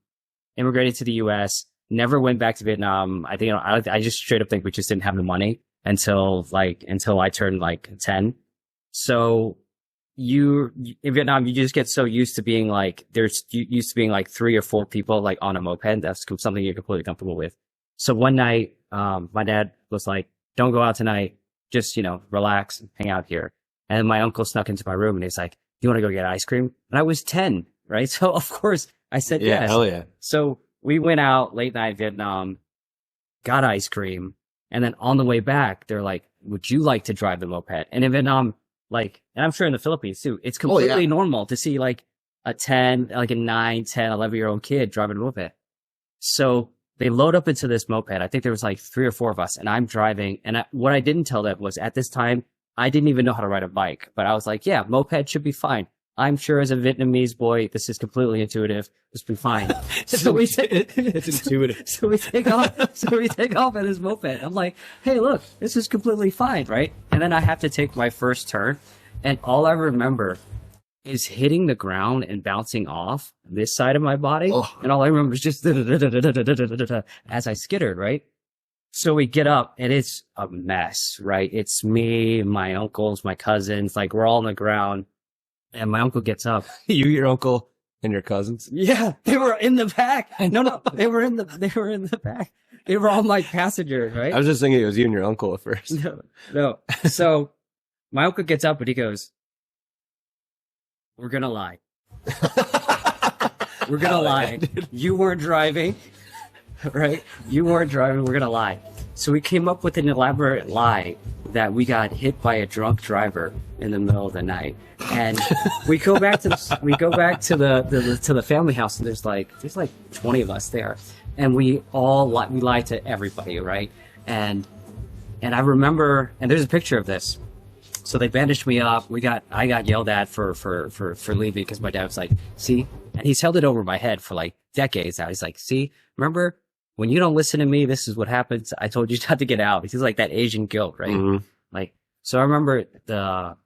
immigrated to the U.S., never went back to Vietnam. I think I just straight up think we just didn't have the money until I turned like 10. So in Vietnam, you just get so used to being like, used to being like 3 or 4 people like on a moped. That's something you're completely comfortable with. So one night, my dad was like, "Don't go out tonight. Just, relax and hang out here." And my uncle snuck into my room and he's like, "Do you want to go get ice cream?" And I was 10, right? So of course I said yes. Hell yeah. So we went out late night Vietnam, got ice cream. And then on the way back, they're like, "Would you like to drive the moped?" And in Vietnam, like, and I'm sure in the Philippines too, it's completely normal to see like a 9, 10, 11-year-old kid driving a moped. So they load up into this moped. I think there was like 3 or 4 of us and I'm driving. And what I didn't tell them was at this time, I didn't even know how to ride a bike, but I was like, yeah, moped should be fine. I'm sure as a Vietnamese boy, this is completely intuitive. This will be fine. It's intuitive. So we take off at his moped. I'm like, "Hey, look, this is completely fine, right?" And then I have to take my first turn. And all I remember is hitting the ground and bouncing off this side of my body. Oh. And all I remember is just as I skittered, right? So we get up and it's a mess, right? It's me, my uncles, my cousins, like we're all on the ground. And my uncle gets up. You, your uncle, and your cousins? Yeah, they were in the back. No, they were in the back. They were all my passengers, right? I was just thinking it was you and your uncle at first. No. So my uncle gets up and he goes, "We're gonna lie. We're gonna lie. You weren't driving, right? You weren't driving. We're gonna lie." So we came up with an elaborate lie that we got hit by a drunk driver in the middle of the night, and we go back to the family house, and there's like 20 of us there, and we lied to everybody, right? And I remember, and there's a picture of this. So they bandaged me up. I got yelled at for leaving because my dad was like, "See," and he's held it over my head for like decades now. He's like, "See, remember? When you don't listen to me, this is what happens. I told you not to get out." He's like that Asian guilt, right? Mm-hmm. Like, so I remember the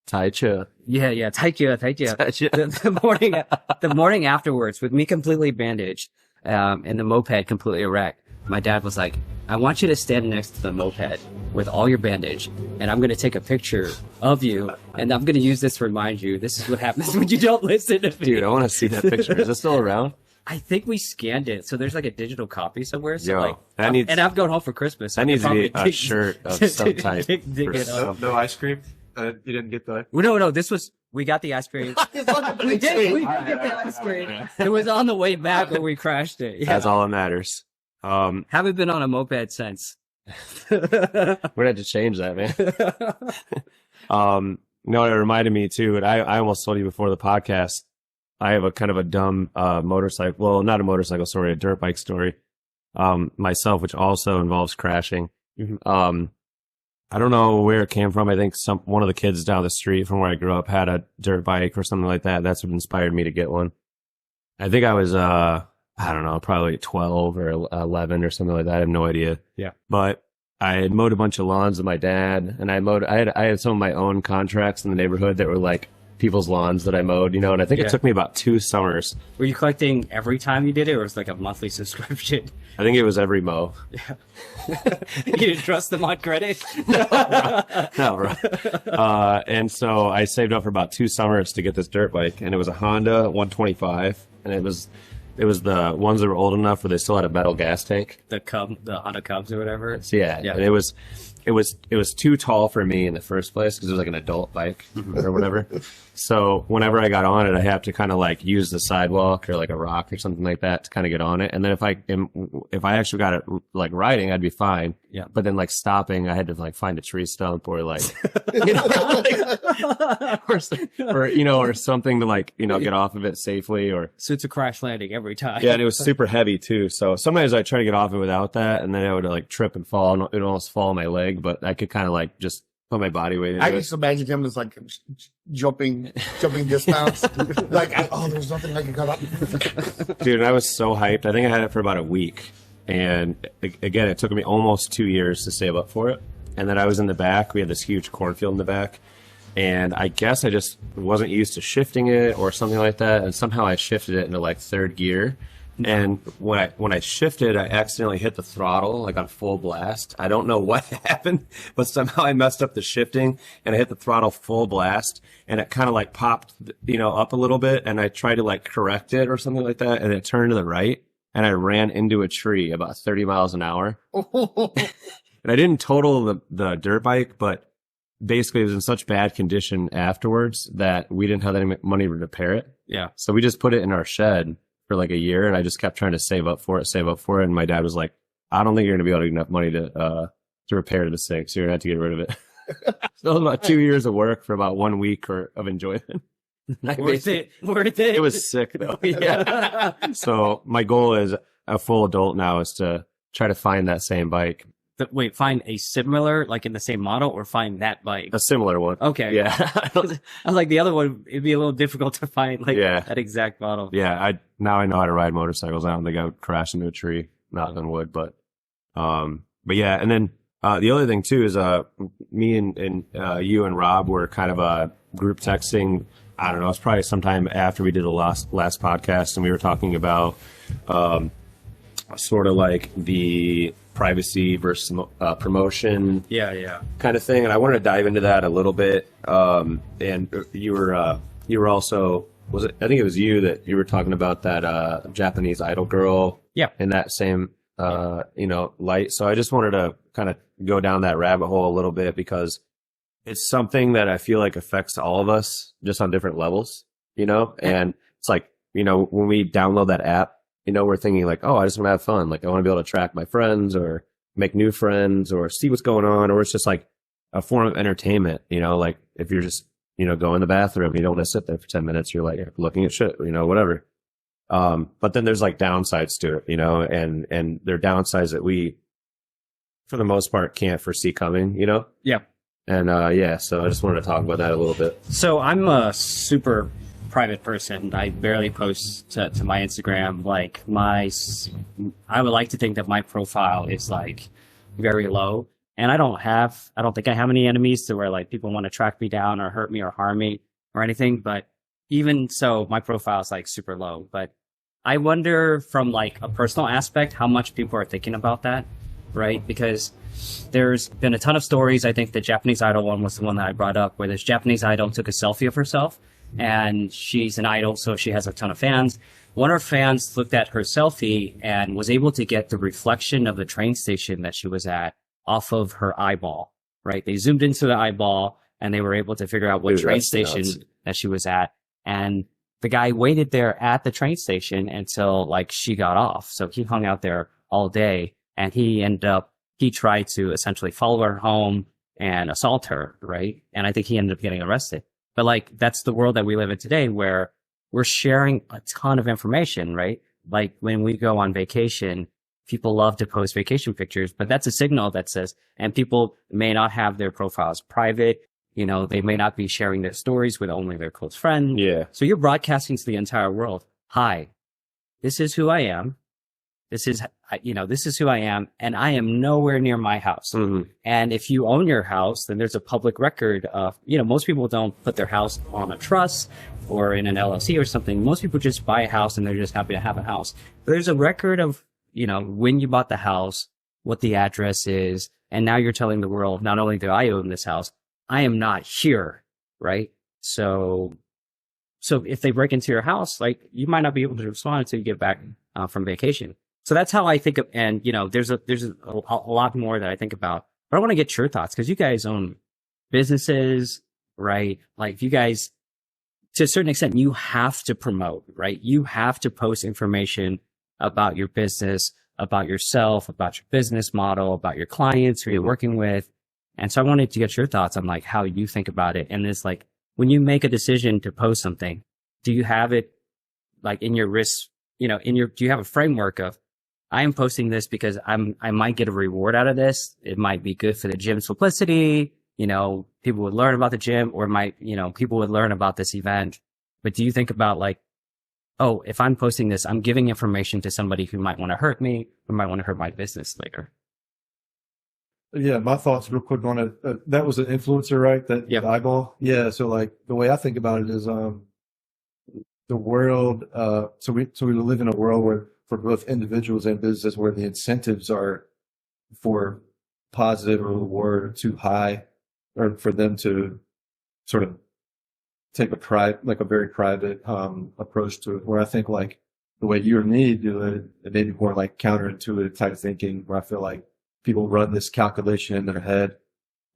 Tai Chi. Yeah, Tai Chi. The morning afterwards, with me completely bandaged, and the moped completely wrecked. My dad was like, "I want you to stand next to the moped with all your bandage, and I'm going to take a picture of you, and I'm going to use this to remind you this is what happens when you don't listen to me." Dude, I want to see that picture. Is it still around? I think we scanned it, so there's like a digital copy somewhere. So Yo, and I'm going home for Christmas. So that needs to be a shirt of some type. No ice cream. You didn't get the. No. We got the ice cream. we did get the ice cream. It was on the way back when we crashed it. Yeah. That's all that matters. Haven't been on a moped since. We're gonna have to change that, man. No, it reminded me too, and I almost told you before the podcast. I have a kind of a dumb motorcycle. Well, not a motorcycle story, a dirt bike story. Myself, which also involves crashing. Mm-hmm. I don't know where it came from. I think one of the kids down the street from where I grew up had a dirt bike or something like that. That's what inspired me to get one. I think I was I don't know, probably 12 or 11 or something like that. I have no idea. Yeah. But I had mowed a bunch of lawns with my dad, and I had some of my own contracts in the neighborhood that were like people's lawns that I mowed, and I think it took me about 2 summers. Were you collecting every time you did it, or was it like a monthly subscription? I think it was every mow. Yeah. You didn't trust them on credit? No, bro. And so I saved up for about 2 summers to get this dirt bike, and it was a Honda 125, and it was the ones that were old enough where they still had a metal gas tank. The Honda Cubs or whatever. So, yeah. And it was too tall for me in the first place because it was like an adult bike or whatever. So whenever I got on it, I have to kind of like use the sidewalk or like a rock or something like that to kind of get on it. And then if I actually got it like riding, I'd be fine. Yeah. But then like stopping, I had to like find a tree stump or like, you know, or something to like, get off of it safely or. So it's a crash landing every time. Yeah. And it was super heavy too. So sometimes I try to get off it without that. And then I would like trip and fall and it would almost fall on my leg, but I could kind of like just put my body weight into I it. just imagine him as like jumping dismounts. Like, there's nothing I can cut up. Dude, I was so hyped. I think I had it for about a week. And again, it took me almost 2 years to save up for it. And then I was in the back. We had this huge cornfield in the back. And I guess I just wasn't used to shifting it or something like that. And somehow I shifted it into like third gear. And when I shifted, I accidentally hit the throttle like on full blast. I don't know what happened, but somehow I messed up the shifting and I hit the throttle full blast and it kind of like popped, up a little bit. And I tried to like correct it or something like that. And it turned to the right and I ran into a tree about 30 miles an hour. And I didn't total the dirt bike, but basically it was in such bad condition afterwards that we didn't have any money to repair it. Yeah. So we just put it in our shed for like a year, and I just kept trying to save up for it. And my dad was like, I don't think you're going to be able to get enough money to repair this thing, so you're going to have to get rid of it. So it was about 2 years of work for about 1 week of enjoyment. Worth it. It was sick though. Yeah. So my goal as a full adult now is to try to find that same bike. Wait, find a similar, like in the same model, or find that bike? A similar one. Okay. Yeah. I was like, the other one, it'd be a little difficult to find, like, that exact model. Yeah. Now I know how to ride motorcycles. I don't think I would crash into a tree, knock on wood, but yeah. And then, the other thing too is, me and you and Rob were kind of, group texting. I don't know. It's probably sometime after we did the last podcast and we were talking about, sort of like the privacy versus promotion kind of thing. And I wanted to dive into that a little bit. And you were also, I think it was you that you were talking about that Japanese idol girl in that same light. So I just wanted to kind of go down that rabbit hole a little bit because it's something that I feel like affects all of us just on different levels, and it's like, when we download that app, we're thinking like, oh, I just want to have fun. Like I want to be able to track my friends or make new friends or see what's going on. Or it's just like a form of entertainment, like if you're just, go in the bathroom, you don't want to sit there for 10 minutes. You're like looking at shit, whatever. But then there's like downsides to it, and there are downsides that we, for the most part, can't foresee coming, Yeah. And, so I just wanted to talk about that a little bit. So I'm a super private person. I barely post to my Instagram. Like I would like to think that my profile is like very low, and I don't think I have any enemies to where like people want to track me down or hurt me or harm me or anything. But even so, my profile is like super low. But I wonder from like a personal aspect how much people are thinking about that, right? Because there's been a ton of stories. I think the Japanese idol one was the one that I brought up, where this Japanese idol took a selfie of herself. And she's an idol, so she has a ton of fans. One of her fans looked at her selfie and was able to get the reflection of the train station that she was at off of her eyeball, right? They zoomed into the eyeball and they were able to figure out what train station that she was at. And the guy waited there at the train station until like she got off. So he hung out there all day and he tried to essentially follow her home and assault her, right? And I think he ended up getting arrested. But like, that's the world that we live in today where we're sharing a ton of information, right? Like when we go on vacation, people love to post vacation pictures, but that's a signal that says, and people may not have their profiles private. They may not be sharing their stories with only their close friends. Yeah. So you're broadcasting to the entire world. Hi, this is who I am. This is who I am, and I am nowhere near my house. Mm-hmm. And if you own your house, then there's a public record of, most people don't put their house on a trust or in an LLC or something. Most people just buy a house and they're just happy to have a house. But there's a record of, when you bought the house, what the address is, and now you're telling the world, not only do I own this house, I am not here, right? So if they break into your house, like you might not be able to respond until you get back from vacation. So that's how I think of, and there's a lot more that I think about, but I want to get your thoughts because you guys own businesses, right? Like you guys to a certain extent, you have to promote, right? You have to post information about your business, about yourself, about your business model, about your clients who you're working with. And so I wanted to get your thoughts on like how you think about it. And it's like, when you make a decision to post something, do you have it like in your risk, do you have a framework of, I am posting this because I might get a reward out of this. It might be good for the gym's publicity. People would learn about the gym, or people would learn about this event. But do you think about like, oh, if I'm posting this, I'm giving information to somebody who might want to hurt me, or might want to hurt my business later? Yeah, my thoughts real quick on it. That was an influencer, right? That Yep. eyeball. Yeah. So like the way I think about it is, the world. So we live in a world where for both individuals and businesses where the incentives are for positive reward too high, or for them to sort of take a very private approach to it. Where I think like the way you or me do it, it may be more like counterintuitive type thinking, where I feel like people run this calculation in their head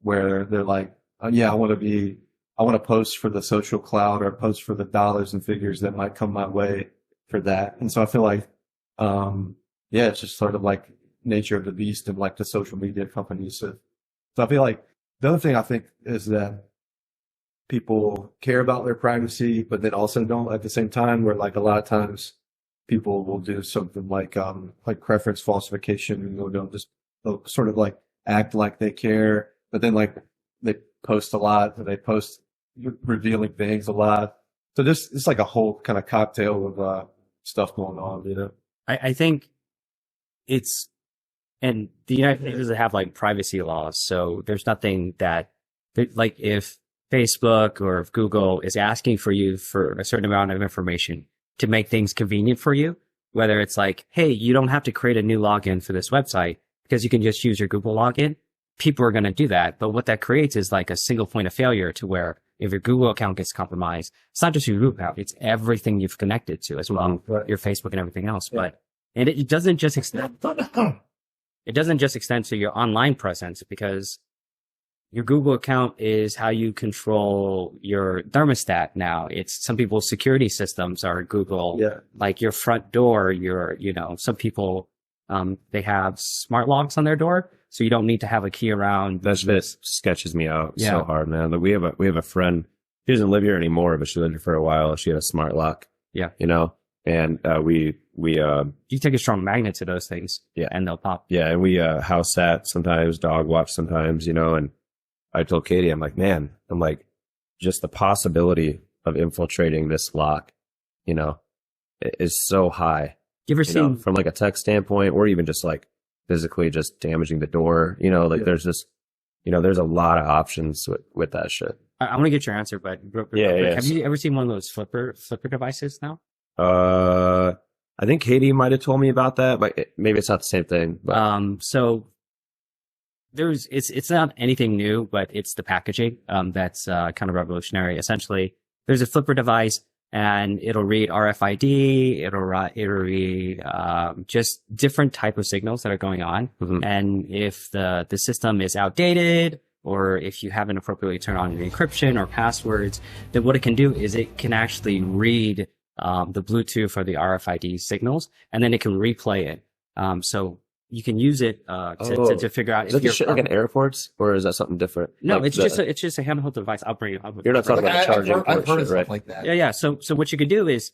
where they're like, oh, yeah, I want to post for the social cloud, or post for the dollars and figures that might come my way for that. And so I feel like, it's just sort of like nature of the beast and like the social media companies. So I feel like the other thing I think is that people care about their privacy, but then also don't at the same time, where like a lot of times people will do something like preference falsification, they'll sort of like act like they care, but then like they post a lot, and they post revealing things a lot. So it's like a whole kind of cocktail of stuff going on, I think and the United States doesn't have like privacy laws. So there's nothing like if Facebook or if Google is asking for you for a certain amount of information to make things convenient for you, whether it's like, hey, you don't have to create a new login for this website because you can just use your Google login. People are going to do that. But what that creates is like a single point of failure, to where if your Google account gets compromised, it's not just your Google account, it's everything you've connected to as well, Right. your Facebook and everything else. Yeah. And it doesn't just extend, to your online presence, because your Google account is how you control your thermostat now. It's some people's security systems are Google, Yeah. like your front door, some people, they have smart locks on their door, so you don't need to have a key around. That shit sketches me out Yeah. so hard, man. Like we have a friend. She doesn't live here anymore, but she lived here for a while. She had a smart lock. Yeah. And You take a strong magnet to those things, Yeah. and they'll pop. and we house sat sometimes, dog watch sometimes, and I told Katie, I'm like, just the possibility of infiltrating this lock, is so high. You ever seen? From like a tech standpoint, or even just like physically just damaging the door, there's just, there's a lot of options with that shit. I want to get your answer, but real quick, Yeah. have you ever seen one of those flipper devices now? I think Katie might have told me about that, but maybe it's not the same thing. But So it's not anything new, but it's the packaging that's kind of revolutionary. Essentially, there's a flipper device, and it'll read RFID, it'll read just different type of signals that are going on. Mhm. And if the system is outdated, or if you haven't appropriately turned on your encryption or passwords, then what it can do is it can actually read the Bluetooth or the RFID signals, and then it can replay it. So you can use it to figure out is that the shit like in airports, or is that something different? No, Like it's just a handheld device. I'll bring it up. You're not talking about charging I've port heard of shit, stuff right? like that. Yeah. So what you could do is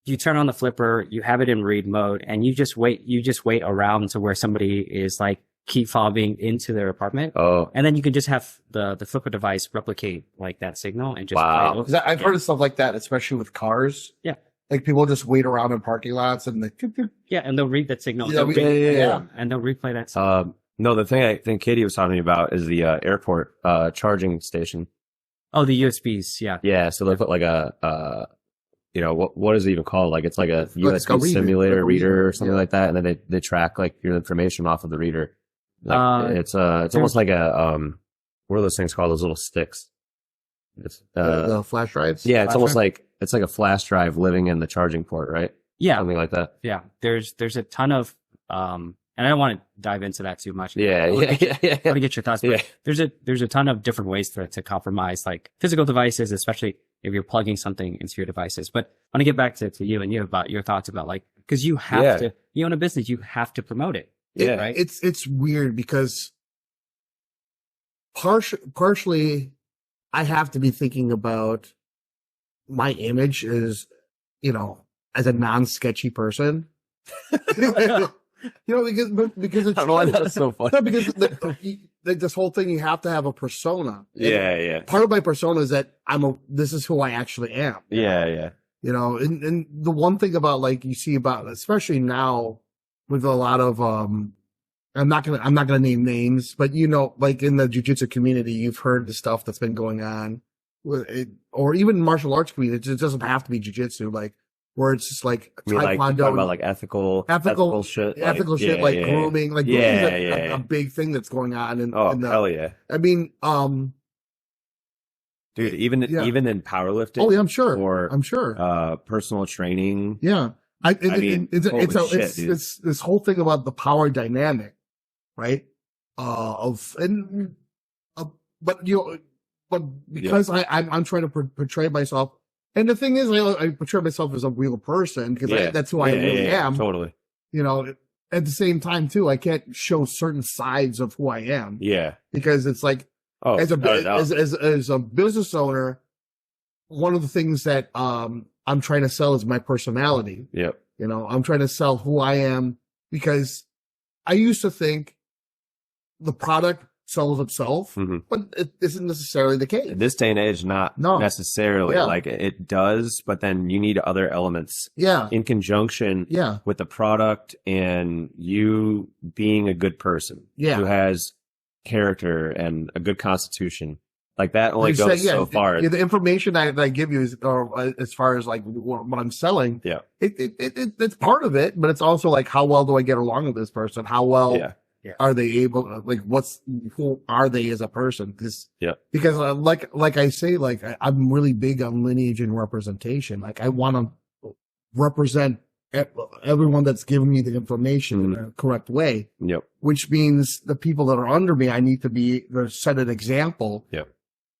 you turn on the flipper, you have it in read mode, and you just wait around to where somebody is like key fobbing into their apartment. Oh, And then you can just have the flipper device replicate like that signal and just Wow. play it. 'Cause I've heard of stuff like that, especially with cars. Yeah. Like people just wait around in parking lots and Yeah, and they'll read that signal. Yeah, They'll read- yeah. And they'll replay that signal. no, the thing I think Katie was talking about is the airport charging station. Oh, the USBs, yeah. Yeah, so they put like a what is it even called? Like it's like a Like a USB reader, simulator like a reader reader, or something yeah. like that, and then they track like your information off of the reader. Like, it's almost like a what are those things called? Those little sticks. It's the flash drives. yeah, it's Flash almost drive? like it's like a flash drive living in the charging port, right? Yeah, Something like that. yeah. There's a ton of, and I don't want to dive into that too much. Yeah, I wanna yeah, get- yeah, I want to get your thoughts. But Yeah. there's a ton of different ways to compromise like physical devices, especially if you're plugging something into your devices. But I want to get back to you and you about your thoughts about like, because you have to, you own a business, you have to promote it. Yeah. Right. It's weird because partially I have to be thinking about my image as, you know, as a non-sketchy person. You know, because it's I don't know why that's so funny. no, because this whole thing, you have to have a persona. Yeah. Part of my persona is that this is who I actually am. Yeah. You know, and the one thing about, like, you see about, especially now with a lot of, I'm not gonna name names, but, you know, like in the jiu-jitsu community, you've heard the stuff that's been going on with it, or even martial arts community. It doesn't have to be jiu-jitsu, like, where it's just like I mean, like, taekwondo, talking about like ethical shit, grooming, like grooming is a big thing that's going on. Hell yeah. I mean, dude, even in powerlifting. Oh yeah, I'm sure. Or I'm sure. Personal training. Yeah, it's this whole thing about the power dynamic, right? But because I'm trying to portray myself. And the thing is, I portray myself as a real person because that's who I really am. Totally. You know, at the same time too, I can't show certain sides of who I am. Yeah. Because it's like, as a business owner, one of the things that I'm trying to sell is my personality. Yep. You know, I'm trying to sell who I am because I used to think the product sells itself, but it isn't necessarily the case. In this day and age, not necessarily. Like it does, but then you need other elements in conjunction with the product and you being a good person who has character and a good constitution. Like that only goes so far. The information that I give you is, as far as like what I'm selling, it's part of it, but it's also like, how well do I get along with this person? How well are they able, like, who are they as a person? Because like I say, like, I'm really big on lineage and representation. Like, I want to represent everyone that's giving me the information in a correct way. Yep. Which means the people that are under me, I need to set an example. Yep.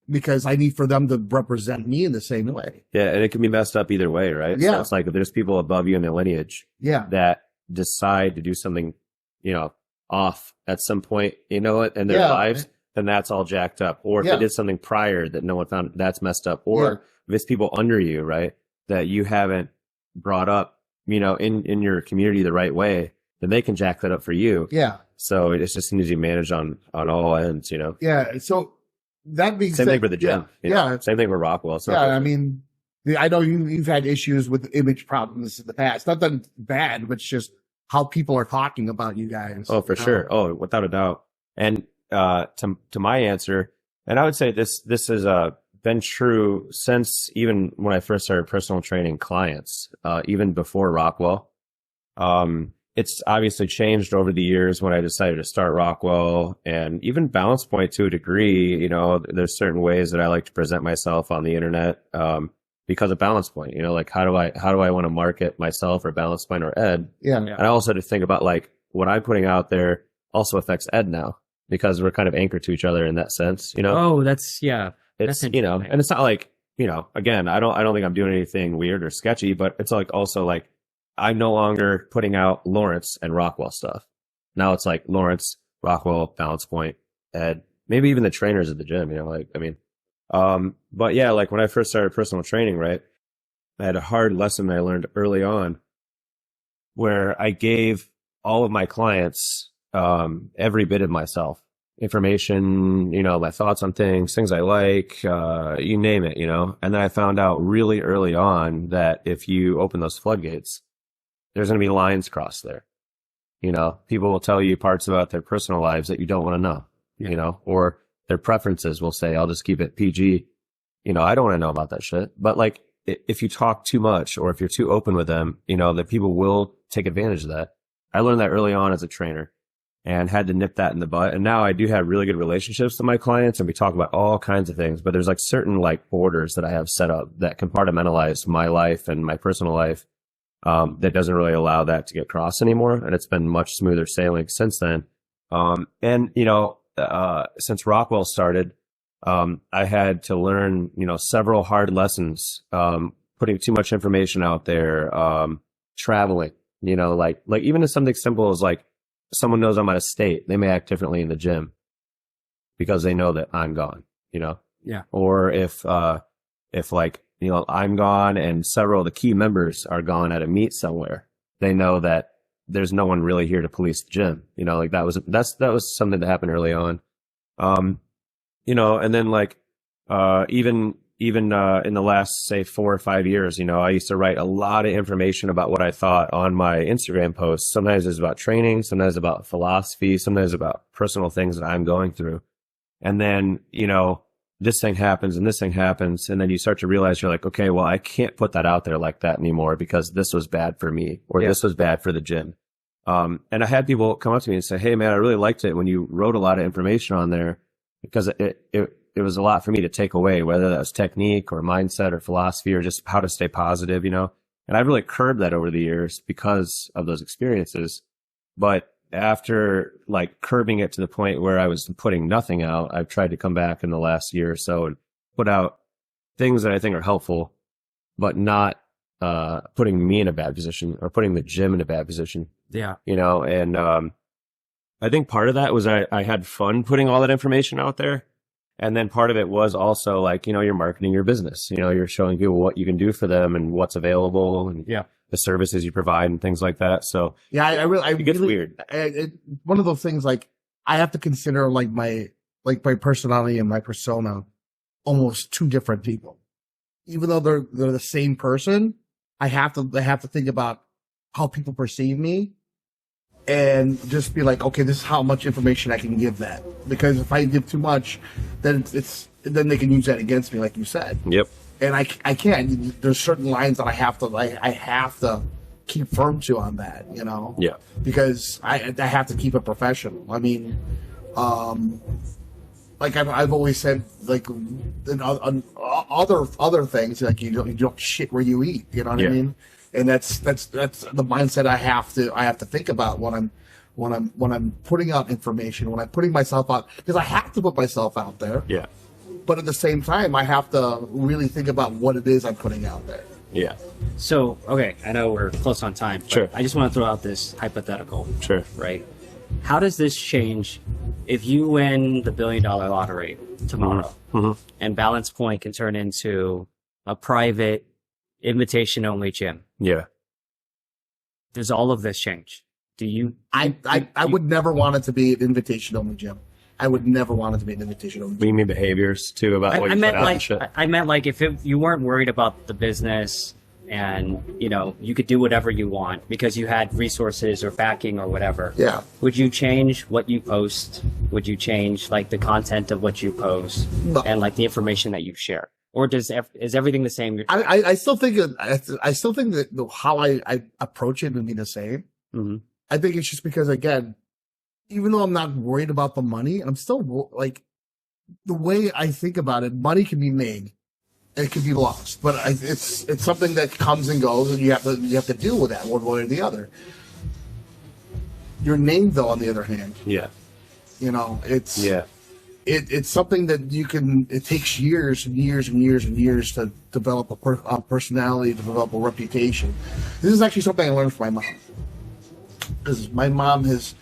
Because I need for them to represent me in the same way. Yeah, and it can be messed up either way, right? Yeah. So it's like if there's people above you in their lineage that decide to do something, you know, off at some point, you know, in their lives, then that's all jacked up. Or if they did something prior that no one found, that's messed up. Or if it's people under you, right, that you haven't brought up, you know, in your community the right way, then they can jack that up for you. Yeah. So it just needs to be managed on all ends, you know? Yeah. So that being same thing for the gym. Yeah. Same thing with Rockwell. So I mean, I know you've had issues with image problems in the past. Not that it's bad, but it's just how people are talking about you guys. Oh, for sure. Oh, without a doubt. And to my answer, and I would say this has been true since even when I first started personal training clients, even before Rockwell. It's obviously changed over the years when I decided to start Rockwell and even Balance Point to a degree. You know, there's certain ways that I like to present myself on the internet because of Balance Point. You know, like how do I want to market myself or Balance Point or Ed? Yeah. And I also had to think about like what I'm putting out there also affects Ed now because we're kind of anchored to each other in that sense. You know? Oh, that's It's you know, and it's not like, you know, again, I don't think I'm doing anything weird or sketchy, but it's like also like, I'm no longer putting out Lawrence and Rockwell stuff. Now it's like Lawrence, Rockwell, Balance Point, Ed, maybe even the trainers at the gym, you know, like, I mean, but yeah, like when I first started personal training, right, I had a hard lesson that I learned early on where I gave all of my clients, every bit of myself, information, you know, my thoughts on things I like, you name it, you know, and then I found out really early on that if you open those floodgates, there's going to be lines crossed there. You know, people will tell you parts about their personal lives that you don't want to know, you know, or their preferences will say, I'll just keep it PG. You know, I don't want to know about that shit. But like, if you talk too much or if you're too open with them, you know, that people will take advantage of that. I learned that early on as a trainer and had to nip that in the butt. And now I do have really good relationships with my clients and we talk about all kinds of things, but there's like certain like borders that I have set up that compartmentalize my life and my personal life. That doesn't really allow that to get crossed anymore. And it's been much smoother sailing since then. And, you know, since Rockwell started, I had to learn, several hard lessons, putting too much information out there, traveling, like even if something simple as like someone knows I'm out of state, they may act differently in the gym because they know that I'm gone, Yeah. or if like, I'm gone and several of the key members are gone at a meet somewhere, they know that there's no one really here to police the gym. Like that was something that happened early on. And then like, even in the last, say 4 or 5 years, I used to write a lot of information about what I thought on my Instagram posts. Sometimes it's about training, sometimes about philosophy, sometimes about personal things that I'm going through. And then, this thing happens and this thing happens. And then you start to realize you're like, okay, well, I can't put that out there like that anymore because this was bad for me or this was bad for the gym. And I had people come up to me and say, hey man, I really liked it when you wrote a lot of information on there because it was a lot for me to take away, whether that was technique or mindset or philosophy or just how to stay positive, And I've really curbed that over the years because of those experiences. But after like curbing it to the point where I was putting nothing out, I've tried to come back in the last year or so and put out things that I think are helpful, but not putting me in a bad position or putting the gym in a bad position. Yeah. And I think part of that was I had fun putting all that information out there. And then part of it was also like, you're marketing your business, you're showing people what you can do for them and what's available and the services you provide and things like that. So it gets weird. One of those things, like I have to consider like my personality and my persona almost two different people, even though they're the same person. I have to think about how people perceive me and just be like, okay, this is how much information I can give that. Because if I give too much, then then they can use that against me, like you said. Yep. And I can't. There's certain lines that I have to keep firm to on that, Yeah. Because I have to keep it professional. I mean, like I've always said, like on other things, like you don't shit where you eat. You know what I mean? And that's the mindset I have to think about when I'm putting out information, when I'm putting myself out, because I have to put myself out there. Yeah. But at the same time, I have to really think about what it is I'm putting out there. Yeah. So, okay, I know we're close on time. But Sure. I just want to throw out this hypothetical. Sure. Right? How does this change if you win the $1 billion lottery tomorrow and Balance Point can turn into a private invitation-only gym? Yeah. Does all of this change? Do you? I would never want it to be an invitation-only gym. I would never want it to be an invitation-only gym. You mean behaviors too about what you put out and shit? I meant like if you weren't worried about the business and, you could do whatever you want because you had resources or backing or whatever. Yeah. Would you change what you post? Would you change like the content of what you post and like the information that you share? Or is everything the same? I still think that how I approach it would be the same. Mm-hmm. I think it's just because, again, even though I'm not worried about the money, I'm still like, the way I think about it, money can be made and it can be lost, but it's something that comes and goes, and you have to deal with that one way or the other. Your name, though, on the other hand, it's something that you can. It takes years and years and years and years to develop a personality, to develop a reputation. This is actually something I learned from my mom, because my mom has,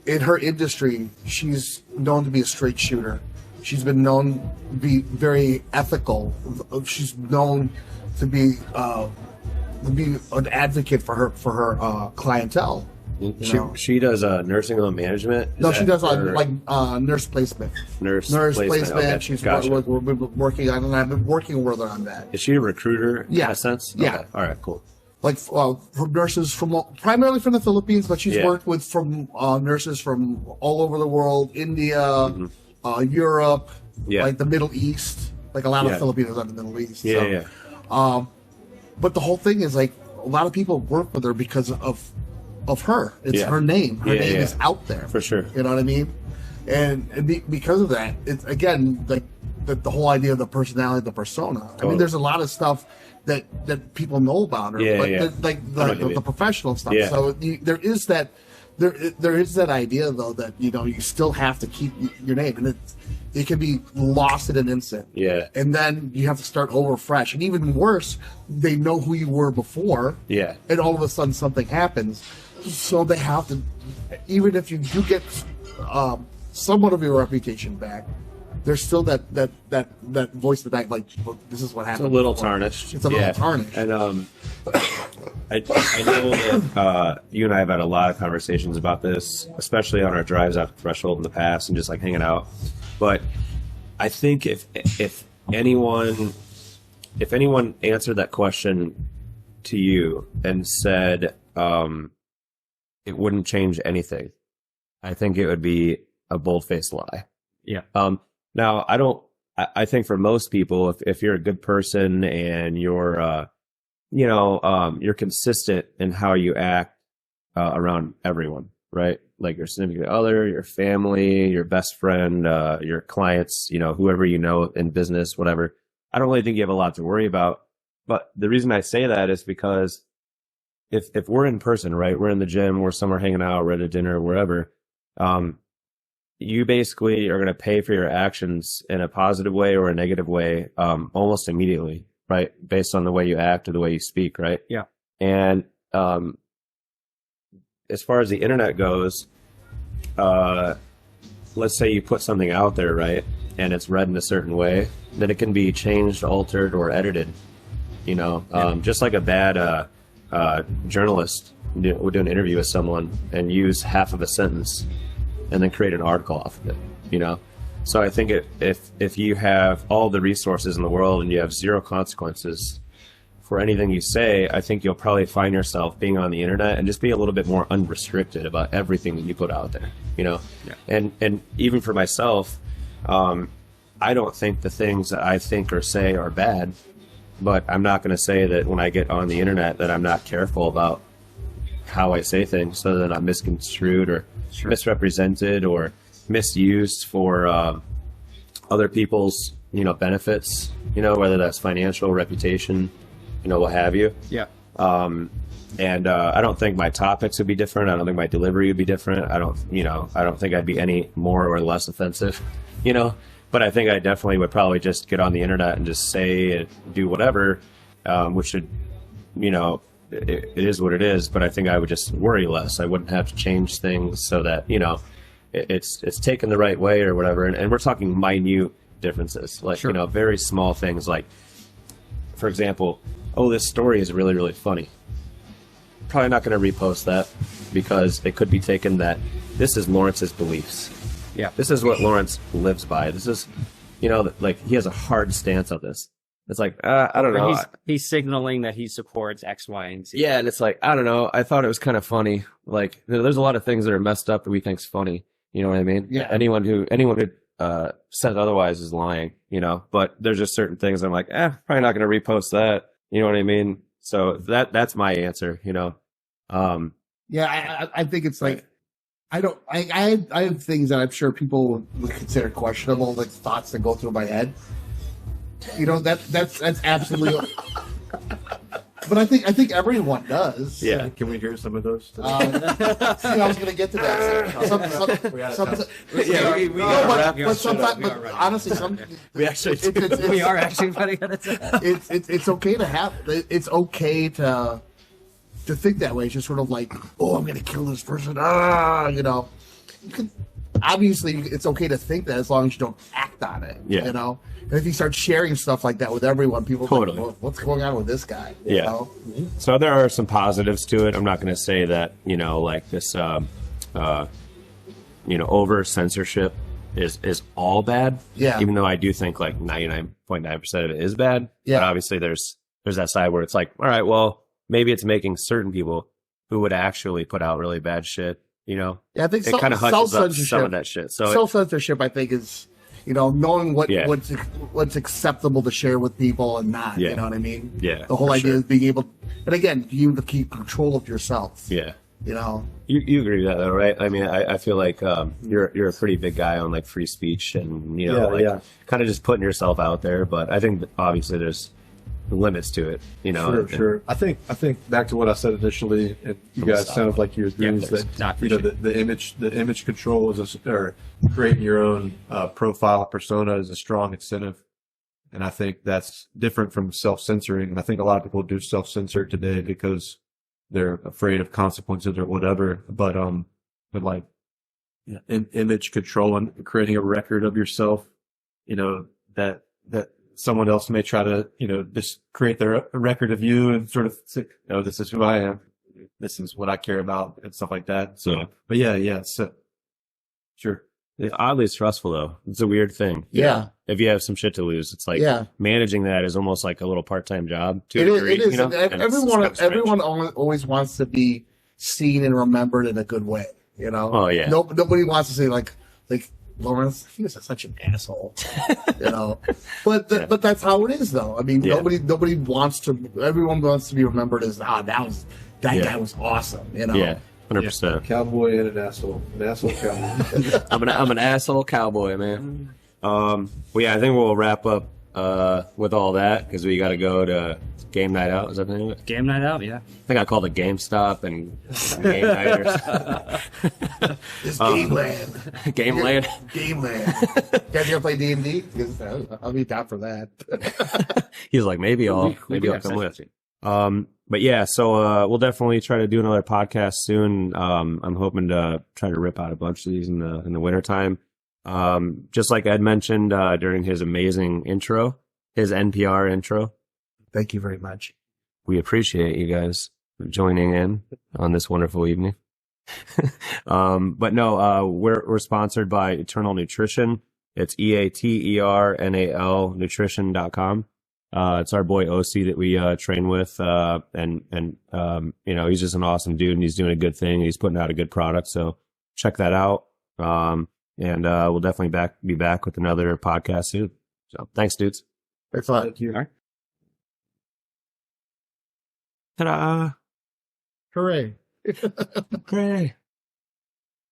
in her industry, she's known to be a straight shooter. She's been known to be very ethical. She's known to be an advocate for her clientele. She does nursing home management. No, she does nurse placement. Nurse placement. Okay. She's Gotcha. we're working on, and I've been working with her on that. Is she a recruiter? Yeah. In a sense. Yeah. Okay. All right. Cool. Like from nurses primarily from the Philippines, but she's worked with nurses from all over the world, India, Europe, like the Middle East. Like a lot of Filipinos are in the Middle East. Yeah. But the whole thing is like a lot of people work with her because of her. It's her name. Her name is out there. For sure. You know what I mean? And because of that, it's again like the whole idea of the personality, the persona. Totally. I mean, there's a lot of stuff that people know about her, but like the professional stuff. So there is that there is that idea though that you still have to keep your name, and it can be lost in an instant. Yeah. And then you have to start over fresh, and even worse, they know who you were before. Yeah. And all of a sudden something happens, so they have to, even if you do get somewhat of your reputation back, there's still that voice that like, well, this is what happened. It's a little tarnished. It's a little tarnished. And I know that you and I have had a lot of conversations about this, especially on our drives out the threshold in the past and just like hanging out. But I think if anyone answered that question to you and said it wouldn't change anything, I think it would be a bold-faced lie. Yeah. Now, I think for most people, if you're a good person and you're, you're consistent in how you act around everyone, right? Like your significant other, your family, your best friend, your clients, whoever in business, whatever. I don't really think you have a lot to worry about. But the reason I say that is because if we're in person, right, we're in the gym, we're somewhere hanging out, we're at a dinner, wherever, you basically are going to pay for your actions in a positive way or a negative way almost immediately, right? Based on the way you act or the way you speak, right? Yeah. And as far as the internet goes, let's say you put something out there, right? And it's read in a certain way, then it can be changed, altered, or edited, just like a bad journalist would do an interview with someone and use half of a sentence and then create an article off of it, So I think if you have all the resources in the world and you have zero consequences for anything you say, I think you'll probably find yourself being on the internet and just be a little bit more unrestricted about everything that you put out there, Yeah. And even for myself, I don't think the things that I think or say are bad, but I'm not going to say that when I get on the internet that I'm not careful about how I say things so that I'm misconstrued or misrepresented or misused for other people's benefits, whether that's financial, reputation, what have you. Yeah. And I don't think my topics would be different. I don't think my delivery would be different. I don't think I'd be any more or less offensive, but I think I definitely would probably just get on the internet and just say and do whatever, which should, it is what it is, but I think I would just worry less. I wouldn't have to change things so that, it's taken the right way or whatever. And we're talking minute differences, like, very small things like, for example, this story is really, really funny. Probably not going to repost that because it could be taken that this is Lawrence's beliefs. Yeah. This is what Lawrence lives by. This is, like he has a hard stance on this. It's like, I don't know. He's signaling that he supports X, Y, and Z. Yeah, and it's like, I don't know. I thought it was kind of funny. Like, there's a lot of things that are messed up that we think's funny. You know what I mean? Yeah. Anyone who says otherwise is lying. But there's just certain things I'm like, probably not going to repost that. You know what I mean? So that's my answer. Yeah, I think it's like I have things that I'm sure people would consider questionable, like thoughts that go through my head. That's absolutely. But I think everyone does. Yeah. Can we hear some of those? I was going to get to that. But honestly, we actually we are actually putting it. It's okay to have. It's okay to think that way. It's just sort of like, I'm going to kill this person. You can. Obviously, it's okay to think that as long as you don't act on it. Yeah. And if you start sharing stuff like that with everyone, people totally. Like, what's going on with this guy? Yeah. So there are some positives to it. I'm not going to say that, like this, over censorship is all bad. Yeah. Even though I do think like 99.9% of it is bad. Yeah. But obviously there's that side where it's like, all right, well, maybe it's making certain people who would actually put out really bad shit. Yeah, I think it kind of hushes up some of that shit. So self-censorship, I think, is knowing what's acceptable to share with people and not. Yeah. You know what I mean? Yeah. The whole idea is being able, and again, you to keep control of yourself. Yeah. You agree with that, though, right? I mean, I feel like you're a pretty big guy on like free speech and kind of just putting yourself out there. But I think that obviously there's limits to it, you know. Sure, sure. I think back to what I said initially, and you guys sounded like you agree, is that the image control is or creating your own profile persona is a strong incentive, and I think that's different from self-censoring. And I think a lot of people do self-censor today because they're afraid of consequences or whatever. But like image control and creating a record of yourself, you know, that someone else may try to, you know, just create their record of you and sort of say, oh, this is who I am. This is what I care about and stuff like that. So, but yeah. So, sure. It's oddly stressful though. It's a weird thing. Yeah. If you have some shit to lose, it's like managing that is almost like a little part-time job. It is. You know? Everyone always wants to be seen and remembered in a good way. You know? Oh yeah. Nobody wants to say like Lawrence, he was such an asshole, you know. But that's how it is, though. I mean, nobody wants to. Everyone wants to be remembered as that guy was awesome, you know. Yeah, 100%. Cowboy and an asshole cowboy. I'm an asshole cowboy, man. Well, yeah, I think we'll wrap up with all that because we got to go to game night out. Is that the name of it? Game night out, yeah. I think I called it GameStop and game night. It's Game Land. Game Land. Game Land. You guys ever play D&D? I'll be down for that. He's like, maybe I'll come with. But yeah, so we'll definitely try to do another podcast soon. I'm hoping to try to rip out a bunch of these in the wintertime. Just like Ed mentioned during his amazing intro, his NPR intro. Thank you very much. We appreciate you guys joining in on this wonderful evening. But no, we're sponsored by Eternal Nutrition. It's EATERNAL nutrition.com. It's our boy OC that we train with, and you know, he's just an awesome dude and he's doing a good thing. He's putting out a good product, so check that out. And we'll definitely be back with another podcast soon. So thanks, dudes. Thanks a lot. Thank you. All right. Ta-da! Hooray. Hooray!